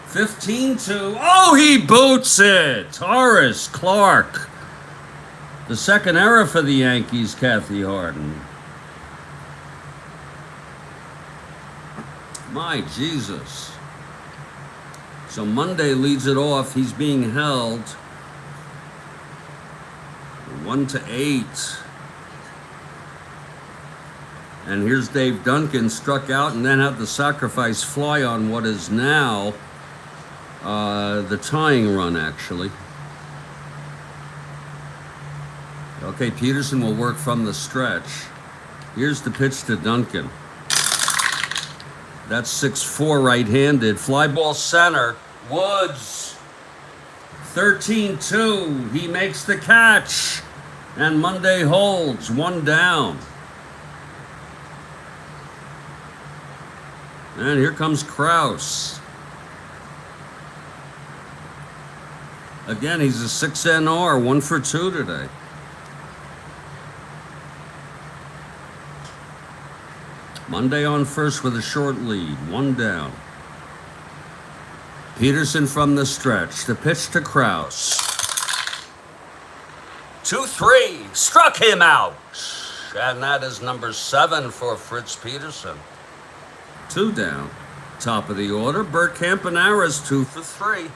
15-2. Oh, he boots it. Horace Clark. The second error for the Yankees, Kathy Harden. My Jesus. So Monday leads it off. He's being held 1-8. And here's Dave Duncan, struck out and then had the sacrifice fly on what is now the tying run, actually. Okay, Peterson will work from the stretch. Here's the pitch to Duncan. That's 6-4 right-handed. Fly ball center. Woods. 13-2. He makes the catch. And Monday holds. 1 down. And here comes Krausse. Again, he's a 6 NR. 1 for 2 today. Monday on first with a short lead, 1 down. Peterson from the stretch. The pitch to Krausse. 2-3. Struck him out. And that is number 7 for Fritz Peterson. 2 down. Top of the order. Bert Campanaris, 2 for 3.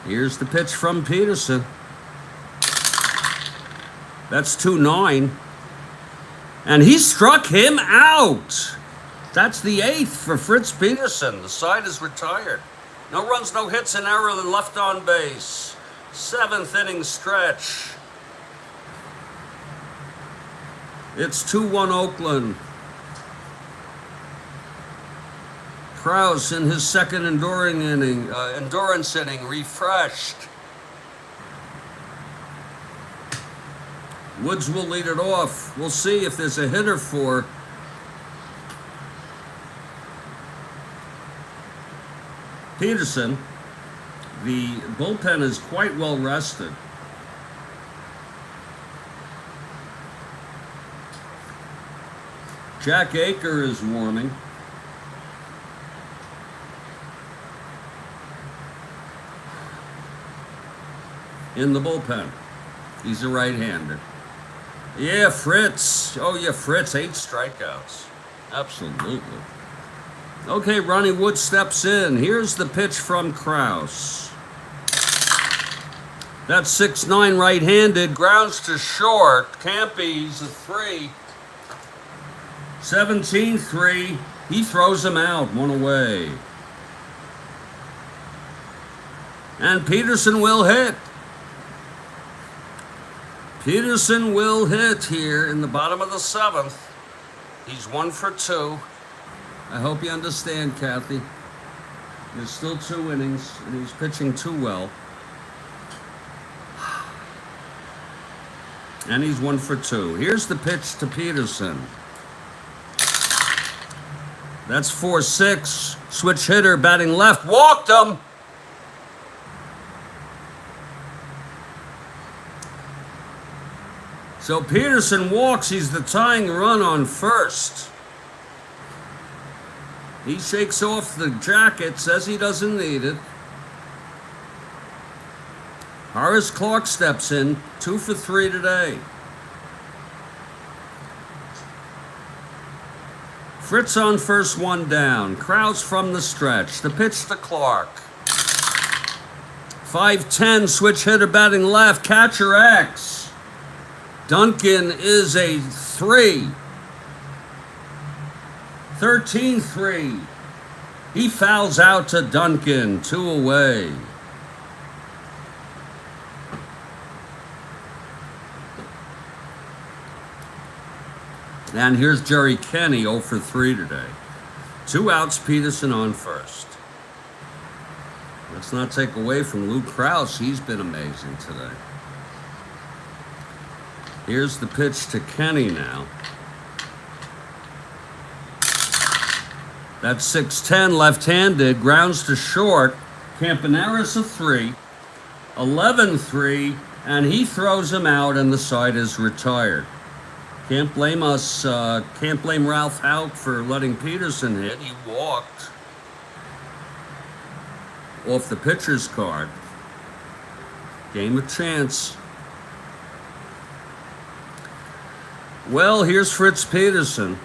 Here's the pitch from Peterson. That's 2-9. And he struck him out. That's the 8th for Fritz Peterson. The side is retired. No runs, no hits, an error, and left on base. 7th inning stretch. It's 2-1 Oakland. Krausse in his second endurance inning, refreshed. Woods will lead it off. We'll see if there's a hitter for Peterson. The bullpen is quite well rested. Jack Aker is warming. In the bullpen. He's a right-hander. Yeah, Fritz. Oh, yeah, Fritz. 8 strikeouts. Absolutely. Okay, Ronnie Wood steps in. Here's the pitch from Krausse. That's 6-9 right-handed. Grounds to short. Campy's a 3. 17-3. He throws him out. 1 away. And Peterson will hit. Peterson will hit here in the bottom of the 7th. He's 1 for 2. I hope you understand, Kathy. There's still 2 innings, and he's pitching too well. And he's 1 for 2. Here's the pitch to Peterson. That's 4-6. Switch hitter batting left. Walked him. So Peterson walks. He's the tying run on first. He shakes off the jacket, says he doesn't need it. Horace Clarke steps in, 2 for 3 today. Fritz on first, 1 down. Krausse from the stretch. The pitch to Clarke. 5-10, switch hitter batting left. Catcher X. Duncan is a 3. 13-3. He fouls out to Duncan, 2 away. And here's Jerry Kenny, 0 for 3 today. 2 outs, Peterson on first. Let's not take away from Luke Krausse. He's been amazing today. Here's the pitch to Kenny now. That's 6-10, left-handed. Grounds to short. Campaneris a 3. 11-3, and he throws him out, and the side is retired. Can't blame us, can't blame Ralph Houk for letting Peterson hit. He walked off the pitcher's card. Game of chance. Well, here's Fritz Peterson.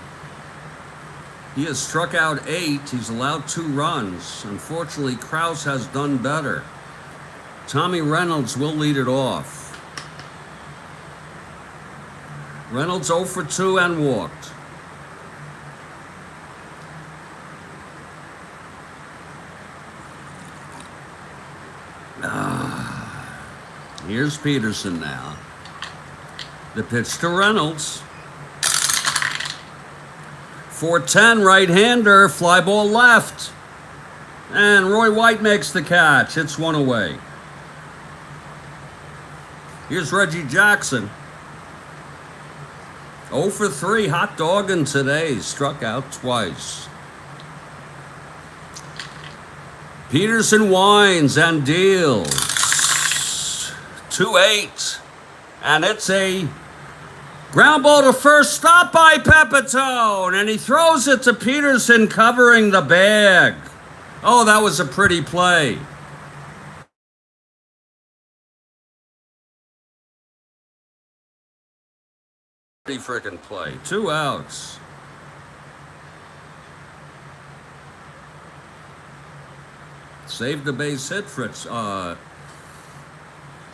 He has struck out 8. He's allowed 2 runs. Unfortunately, Krausse has done better. Tommy Reynolds will lead it off. Reynolds 0 for 2 and walked. Here's Peterson now. The pitch to Reynolds. 4-10, right-hander, fly ball left. And Roy White makes the catch. It's 1 away. Here's Reggie Jackson. 0 for 3, hot dogging today. Struck out twice. Peterson winds and deals. 2-8. And it's a ground ball to first, stop by Pepitone. And he throws it to Peterson, covering the bag. Oh, that was a pretty play. Pretty freaking play. 2 outs. Saved the base hit, Fritz.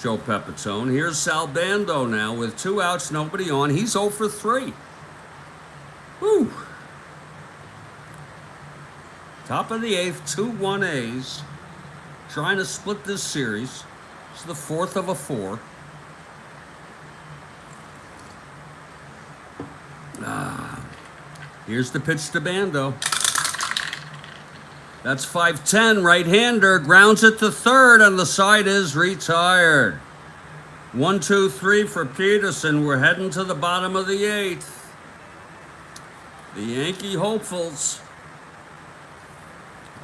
Joe Pepitone. Here's Sal Bando now with 2 outs, nobody on. He's 0 for 3. Woo! Top of the 8th, 2-1 A's. Trying to split this series. It's the 4th of a 4. Here's the pitch to Bando. That's 5-10, right-hander, grounds it to third, and the side is retired. 1-2-3 for Peterson. We're heading to the bottom of the 8th. The Yankee hopefuls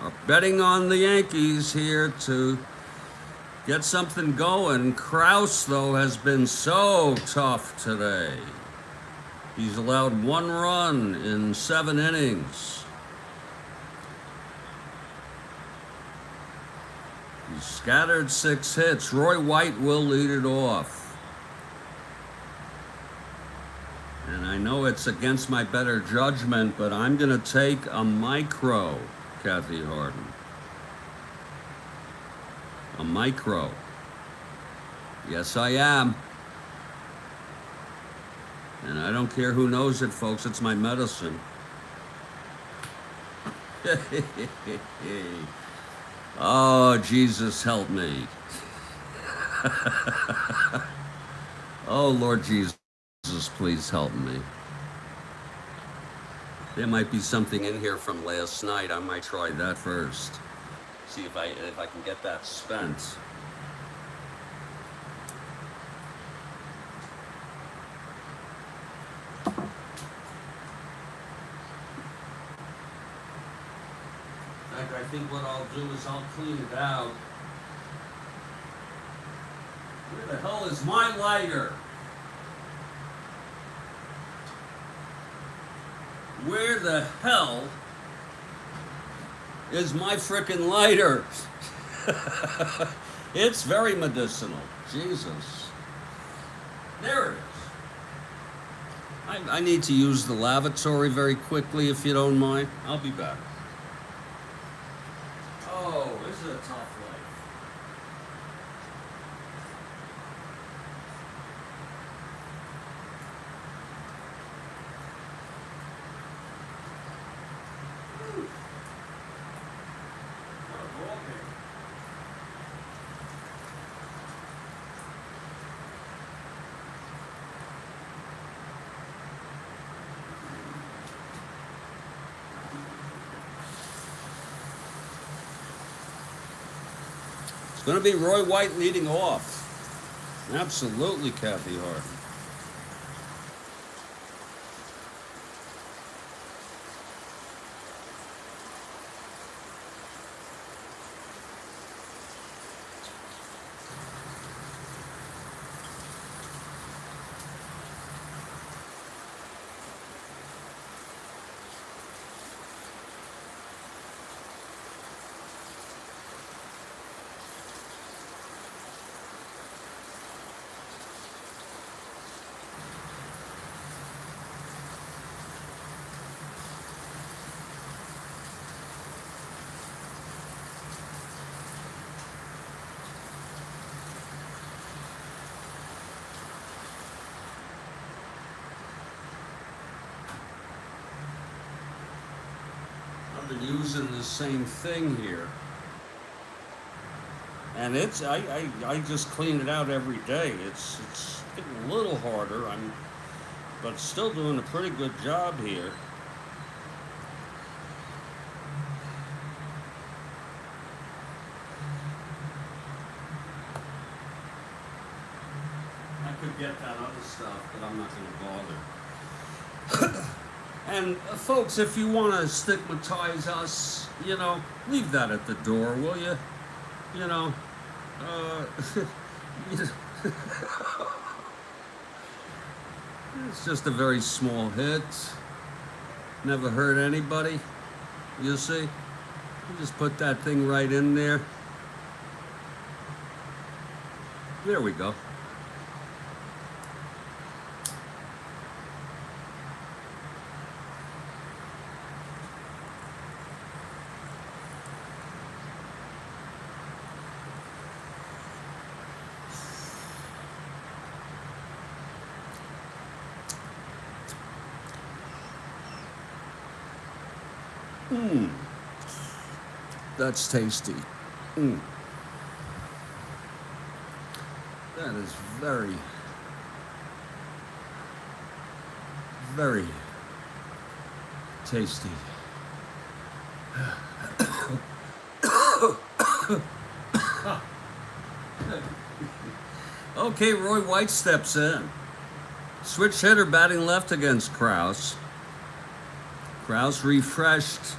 are betting on the Yankees here to get something going. Krausse, though, has been so tough today. He's allowed 1 run in 7 innings. He's scattered 6 hits. Roy White will lead it off. And I know it's against my better judgment, but I'm going to take a micro, Kathy Harden. A micro. Yes, I am. And I don't care who knows it, folks. It's my medicine. Oh, Jesus, help me. Oh, Lord Jesus, please help me. There might be something in here from last night. I might try that first. See if I can get that spent. In fact, I think what I'll do is I'll clean it out. Where the hell is my lighter? Where the hell is my frickin' lighter? It's very medicinal. Jesus. There it is. I need to use the lavatory very quickly, if you don't mind. I'll be back. Oh, this is a tough life. It's going to be Roy White leading off. Absolutely, Kathy Hart. I've been using the same thing here. And it's I just clean it out every day. It's getting a little harder. But still doing a pretty good job here. I could get that other stuff, but I'm not going to bother. And folks, if you want to stigmatize us, leave that at the door, will you? It's just a very small hit. Never hurt anybody. You see? You just put that thing right in there. There we go. That's tasty. That is very, very tasty. Okay, Roy White steps in. Switch hitter batting left against Krausse. Krausse refreshed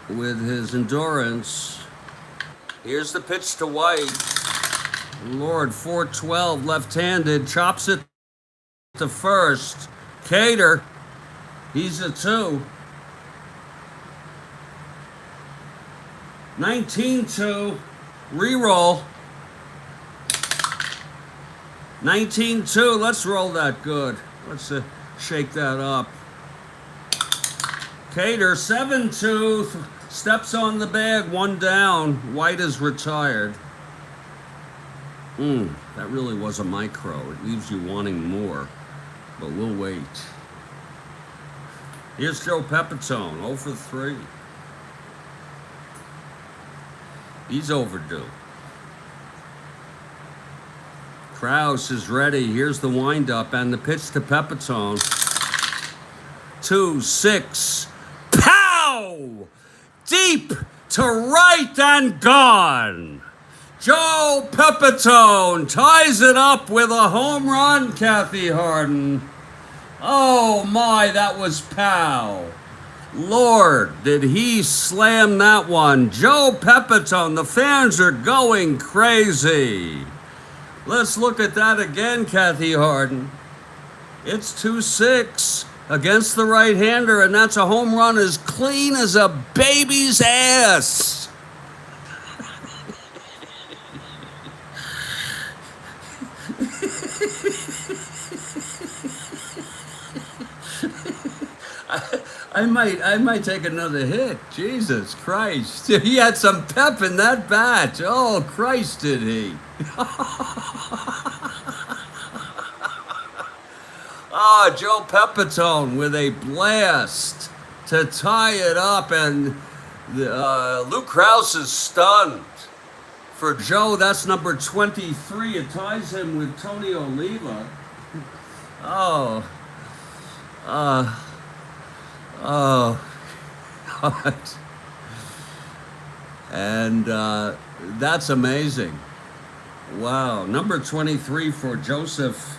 with his endurance. Here's the pitch to White. Lord, 412, left-handed, chops it to first. Cater, he's a 2. 19-2, re-roll. 19-2, let's roll that good. Let's shake that up. Cater, 7-2, steps on the bag, 1 down. White is retired. That really was a micro. It leaves you wanting more, but we'll wait. Here's Joe Peterson, 0 for 3. He's overdue. Krausse is ready. Here's the windup and the pitch to Peterson. 2-6. Pow! Deep to right and gone. Joe Peterson ties it up with a home run, Kathy Harden. Oh my, that was pow. Lord, did he slam that one. Joe Peterson, the fans are going crazy. Let's look at that again, Kathy Harden. It's 2-6 against the right-hander, and that's a home run as clean as a baby's ass. I might take another hit. Jesus Christ. He had some pep in that bat. Oh, Christ, did he? Joe Peterson with a blast to tie it up, and Luke Krausse is stunned. For Joe, that's number 23. It ties him with Tony Oliva. God. And that's amazing. Wow. Number 23 for Joseph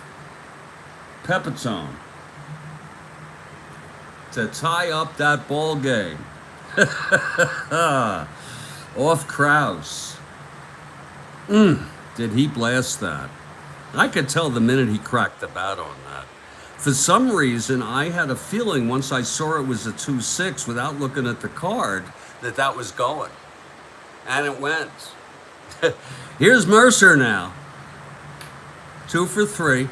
Peterson to tie up that ball game. Off Krausse. Did he blast that? I could tell the minute he cracked the bat on that. For some reason, I had a feeling once I saw it was a 2-6 without looking at the card that was going. And it went. Here's Mercer now. 2 for 3.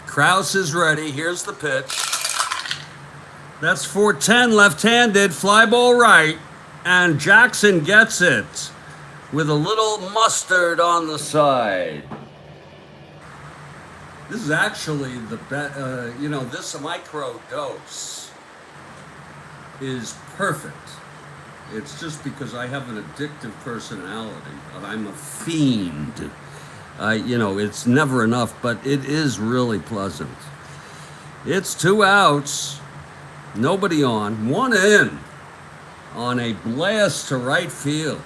Krausse is ready. Here's the pitch. That's 4-10, left-handed, fly ball right. And Jackson gets it with a little mustard on the side. This is actually the this micro dose is perfect. It's just because I have an addictive personality. I'm a fiend. It's never enough, but it is really pleasant. It's 2 outs, nobody on, 1 in on a blast to right field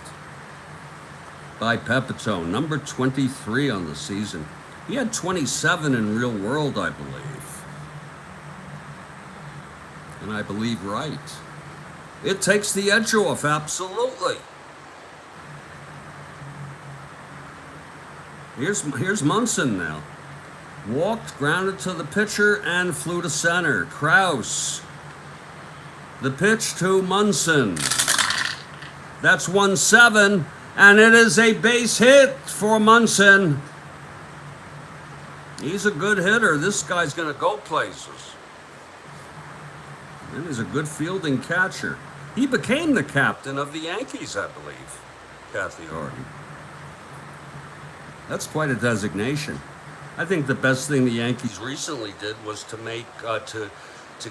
by Peterson, number 23 on the season. He had 27 in real world, I believe. And I believe right. It takes the edge off, absolutely. Here's Munson now. Walked, grounded to the pitcher, and flew to center. Krausse. The pitch to Munson. That's 1-7, and it is a base hit for Munson. He's a good hitter. This guy's going to go places. And he's a good fielding catcher. He became the captain of the Yankees, I believe, Kathy Harden. That's quite a designation. I think the best thing the Yankees recently did was to make to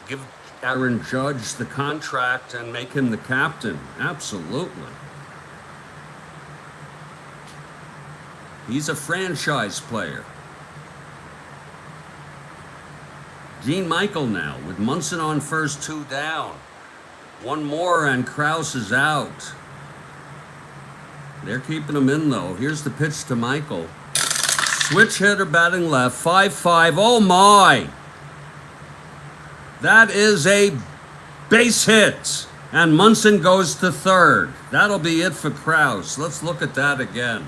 give Aaron Judge the contract and make him the captain. Absolutely. He's a franchise player. Gene Michael now with Munson on first, 2 down. 1 more and Krausse is out. They're keeping him in though. Here's the pitch to Michael. Switch hitter batting left, 5-5. Oh my! That is a base hit. And Munson goes to third. That'll be it for Krausse. Let's look at that again.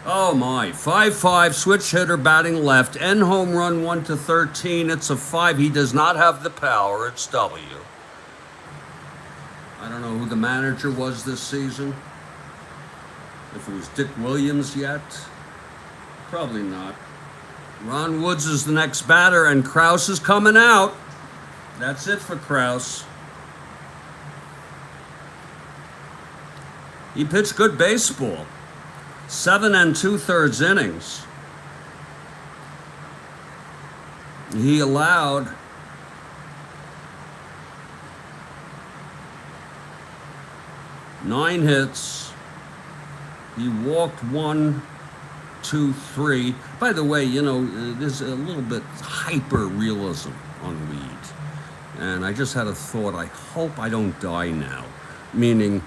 Oh my, 5-5, switch hitter batting left, end home run 1-13. It's a 5. He does not have the power. It's W. I don't know who the manager was this season. If it was Dick Williams yet. Probably not. Ron Woods is the next batter, and Krausse is coming out. That's it for Krausse. He pitched good baseball. 7 2/3 innings. He allowed 9 hits. He walked 1, 2, 3. By the way, you know, there's a little bit hyper realism on weed. And I just had a thought, I hope I don't die now. Meaning,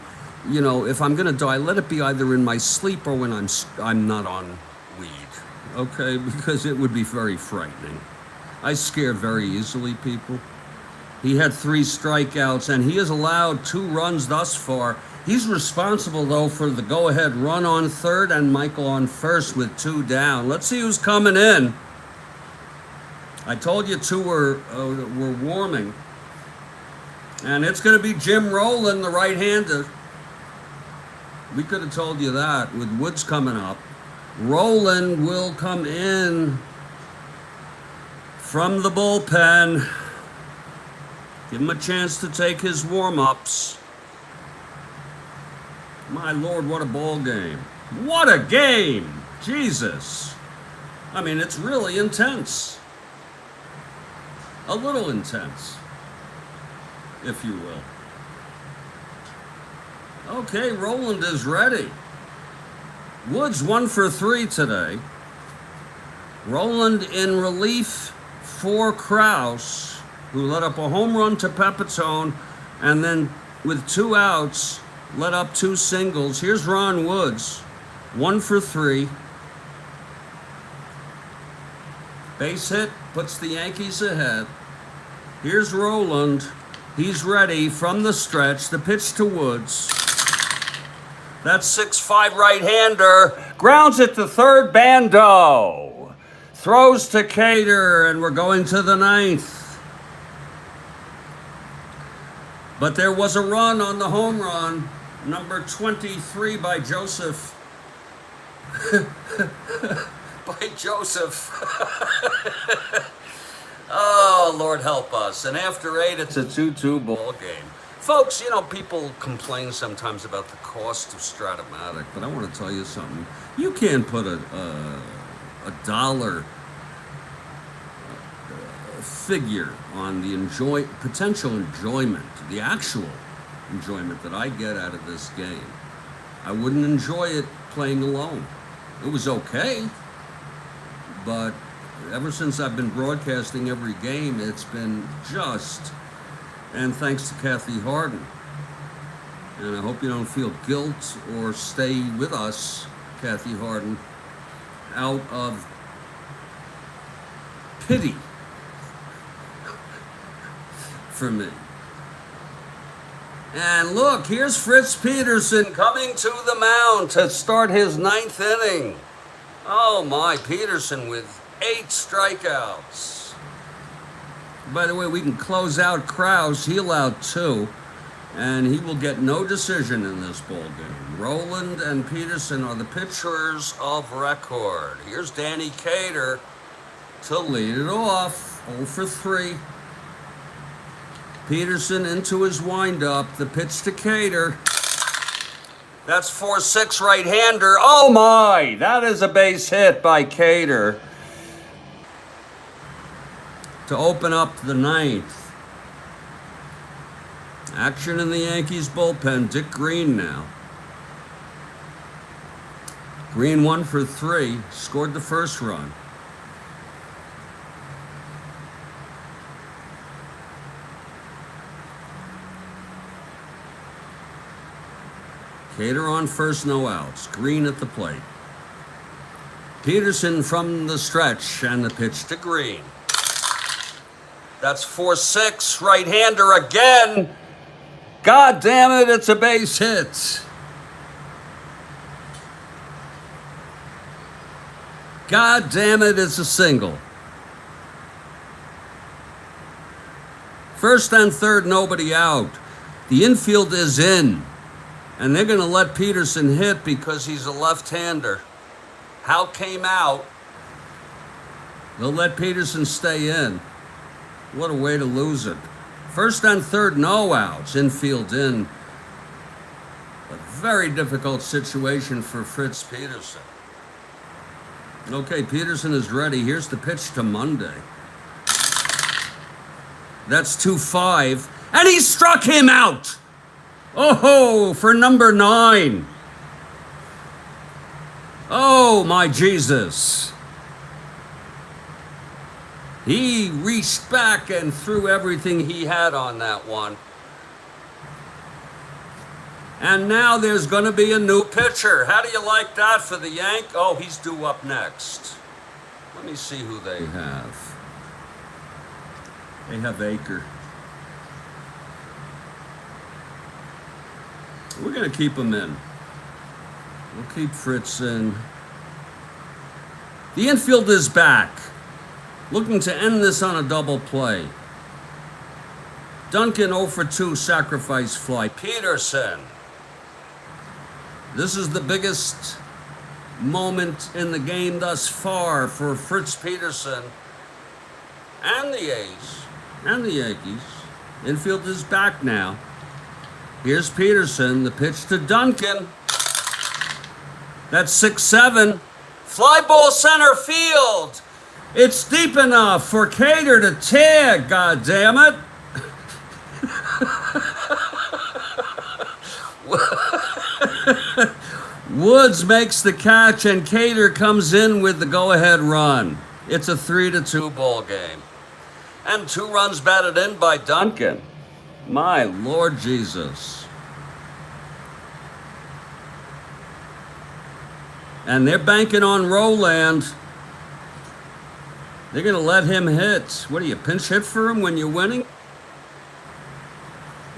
you know, if I'm going to die, let it be either in my sleep or when I'm not on weed. Okay? Because it would be very frightening. I scare very easily, people. He had 3 strikeouts, and he has allowed 2 runs thus far. He's responsible, though, for the go-ahead run on third and Michael on first with 2 down. Let's see who's coming in. I told you 2 were warming. And it's going to be Jim Rowland, the right-hander. We could have told you that with Woods coming up. Rowland will come in from the bullpen. Give him a chance to take his warm-ups. My Lord, what a ball game. What a game! Jesus. I mean, it's really intense. A little intense, if you will. Okay, Rowland is ready. Woods 1 for 3 today. Rowland in relief for Krausse, who let up a home run to Peterson, and then with 2 outs, let up 2 singles. Here's Ron Woods, 1 for 3. Base hit, puts the Yankees ahead. Here's Rowland. He's ready from the stretch. The pitch to Woods. That's 6'5" right-hander. Grounds it to third, Bando. Throws to Cater, and we're going to the 9th. But there was a run on the home run. Number 23 by Joseph. By Joseph. Oh, Lord help us. And after 8, it's a 2-2 ball game. Folks, you know, people complain sometimes about the cost of Strat-O-Matic, but I want to tell you something. You can't put a dollar figure on the potential enjoyment, the actual enjoyment that I get out of this game. I wouldn't enjoy it playing alone. It was okay, but ever since I've been broadcasting every game, it's been just, and thanks to Kathy Harden. And I hope you don't feel guilt or stay with us, Kathy Harden, out of pity for me. And look, here's Fritz Peterson coming to the mound to start his 9th inning. Oh my, Peterson with 8 strikeouts. By the way, we can close out Krausse. He allowed 2, and he will get no decision in this ball game. Rowland and Peterson are the pitchers of record. Here's Danny Cater to lead it off. 0 for 3. Peterson into his windup. The pitch to Cater. That's 4-6 right-hander. Oh my! That is a base hit by Cater to open up the 9th. Action in the Yankees bullpen. Dick Green now. Green 1 for 3. Scored the first run. Cater on first, no outs. Green at the plate. Peterson from the stretch, and the pitch to Green. That's 4-6, right-hander again. God damn it, it's a base hit. God damn it, it's a single. First and third, nobody out. The infield is in. And they're going to let Peterson hit because he's a left-hander. Hal came out. They'll let Peterson stay in. What a way to lose it. First and third, no outs. Infield in. But very difficult situation for Fritz Peterson. Okay, Peterson is ready. Here's the pitch to Monday. That's 2-5. And he struck him out! Oh, for number 9. Oh, my Jesus. He reached back and threw everything he had on that one. And now there's going to be a new pitcher. How do you like that for the Yank? Oh, he's due up next. Let me see who they have. They have Aker. We're going to keep him in. We'll keep Fritz in. The infield is back. Looking to end this on a double play. Duncan 0 for 2 sacrifice fly. Peterson. This is the biggest moment in the game thus far for Fritz Peterson and the A's and the Yankees. Infield is back now. Here's Peterson, the pitch to Duncan. That's 6-7. Fly ball center field. It's deep enough for Cater to tag, God damn it. Woods makes the catch and Cater comes in with the go-ahead run. It's a 3-2 ball game. And 2 runs batted in by Duncan. My Lord Jesus. And they're banking on Roland. They're going to let him hit. What do you, pinch hit for him when you're winning?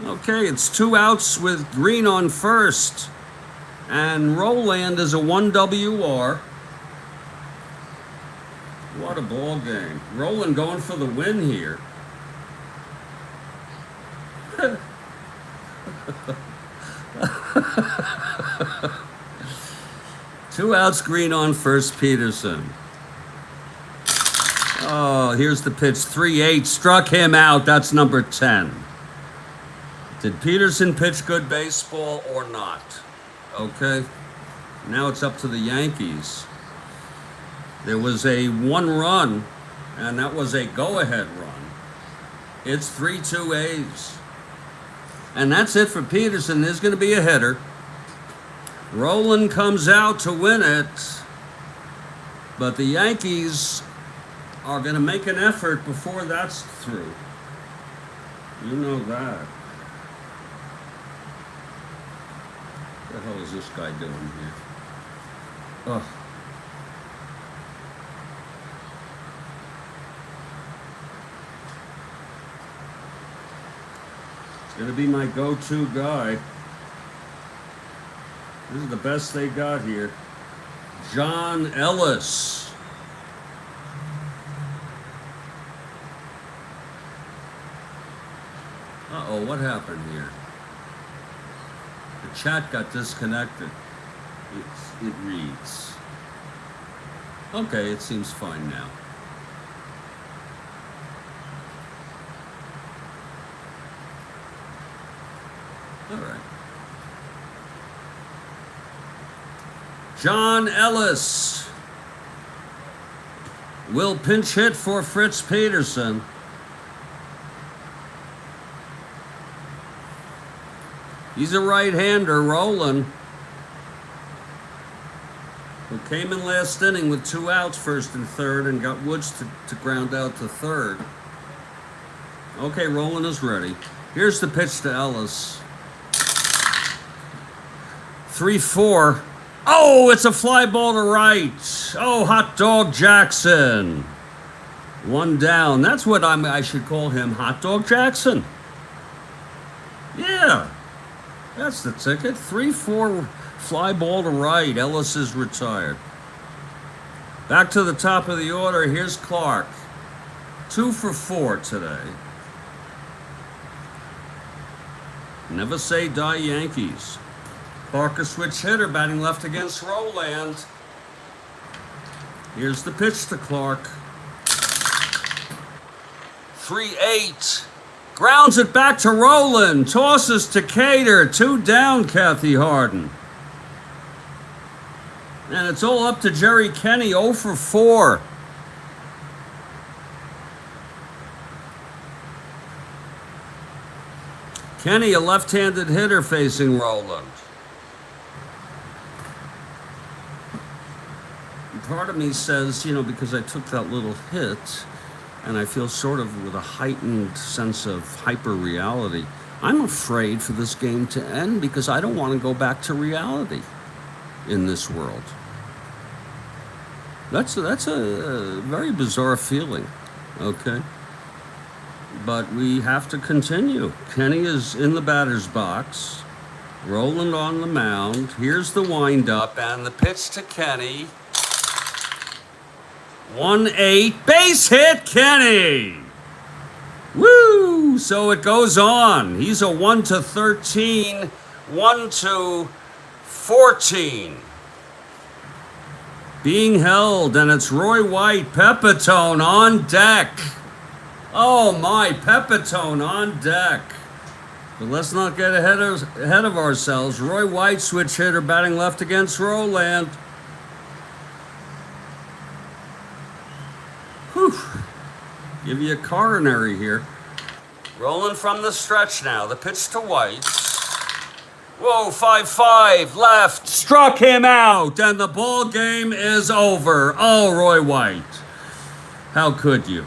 Okay, it's 2 outs with Green on first. And Roland is a 1 WR. What a ball game. Roland going for the win here. Two outs, Green on first, Peterson. Oh, here's the pitch. 3-8, struck him out. That's number 10. Did Peterson pitch good baseball or not? Okay. Now it's up to the Yankees. There was a 1 run, and that was a go-ahead run. It's 3-2 A's. And that's it for Peterson. There's going to be a hitter. Roland comes out to win it. But the Yankees are going to make an effort before that's through. You know that. What the hell is this guy doing here? Ugh. It's going to be my go-to guy. This is the best they got here. John Ellis. Uh-oh, what happened here? The chat got disconnected. It reads. Okay, it seems fine now. All right. John Ellis will pinch hit for Fritz Peterson. He's a right-hander, Roland, who came in last inning with 2 outs, first and third, and got Woods to ground out to third. Okay, Roland is ready. Here's the pitch to Ellis. 3-4. Oh, it's a fly ball to right. Oh, Hot Dog Jackson. 1 down. That's what I should call him, Hot Dog Jackson. Yeah. That's the ticket. 3-4 fly ball to right. Ellis is retired. Back to the top of the order. Here's Clark. 2 for 4 today. Never say die, Yankees. Clark a switch hitter, batting left against Roland. Here's the pitch to Clark. 3-8. Grounds it back to Rowland. Tosses to Cater. 2 down, Kathy Harden. And it's all up to Jerry Kenny, 0 for 4. Kenny, a left-handed hitter facing Rowland. Part of me says, because I took that little hit, and I feel sort of with a heightened sense of hyper-reality, I'm afraid for this game to end because I don't want to go back to reality in this world. That's a very bizarre feeling, okay? But we have to continue. Kenny is in the batter's box. Rowland on the mound. Here's the windup and the pitch to Kenny. 1-8, base hit, Kenny! Woo! So it goes on. He's a 1-13, 1-14. Being held, and it's Roy White, Pepitone on deck. Oh my, Pepitone on deck. But let's not get ahead of ourselves. Roy White, switch hitter, batting left against Rowland. Whew. Give you a coronary here. Rolling from the stretch now. The pitch to White. Whoa, 5-5, left. Struck him out, and the ball game is over. Oh, Roy White. How could you?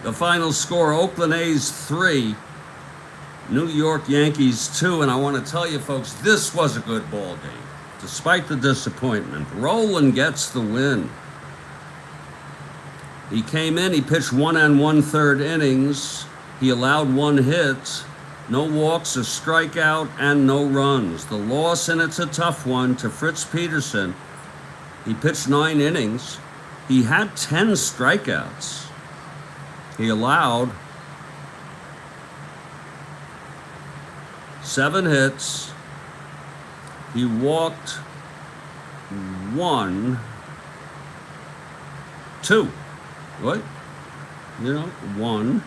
The final score, Oakland A's 3, New York Yankees 2, and I want to tell you folks, this was a good ball game, despite the disappointment. Rowland gets the win. He came in, he pitched 1 1/3 innings. He allowed 1 hit, no walks, a strikeout, and no runs. The loss, and it's a tough one, to Fritz Peterson. He pitched 9 innings. He had 10 strikeouts. He allowed 7 hits. He walked 1, 2. What? 1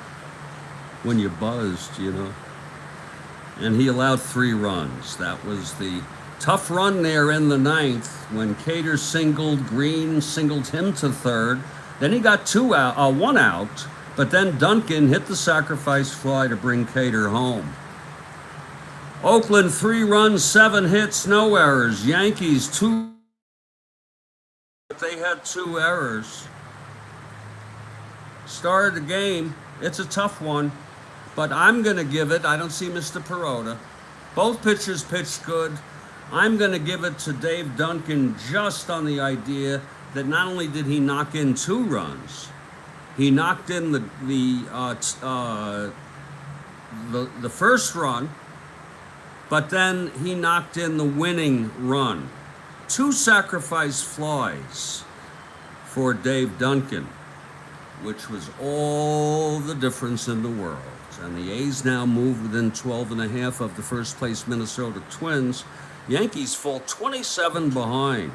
when you buzzed, And he allowed 3 runs. That was the tough run there in the 9th when Cater singled, Green singled him to third. Then he got 1 out. But then Duncan hit the sacrifice fly to bring Cater home. Oakland 3 runs, 7 hits, no errors. Yankees 2. They had 2 errors. Started the game. It's a tough one. But I'm going to give it, I don't see Mr. Perota. Both pitchers pitched good. I'm going to give it to Dave Duncan just on the idea that not only did he knock in 2 runs, he knocked in the first run, but then he knocked in the winning run. 2 sacrifice flies for Dave Duncan, which was all the difference in the world. And the A's now move within 12.5 of the first place Minnesota Twins. Yankees fall 27 behind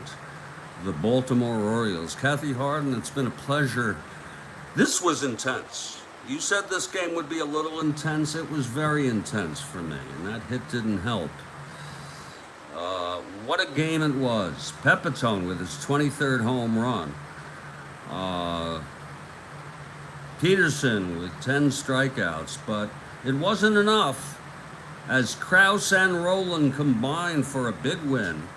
the Baltimore Orioles. Kathy Harden, it's been a pleasure. This was intense. You said this game would be a little intense. It was very intense for me, and that hit didn't help. What a game it was. Pepitone with his 23rd home run. Peterson with 10 strikeouts, but it wasn't enough as Krausse and Rowland combined for a big win.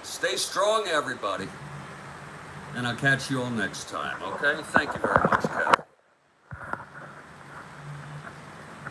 Stay strong, everybody. And I'll catch you all next time, okay? Thank you very much.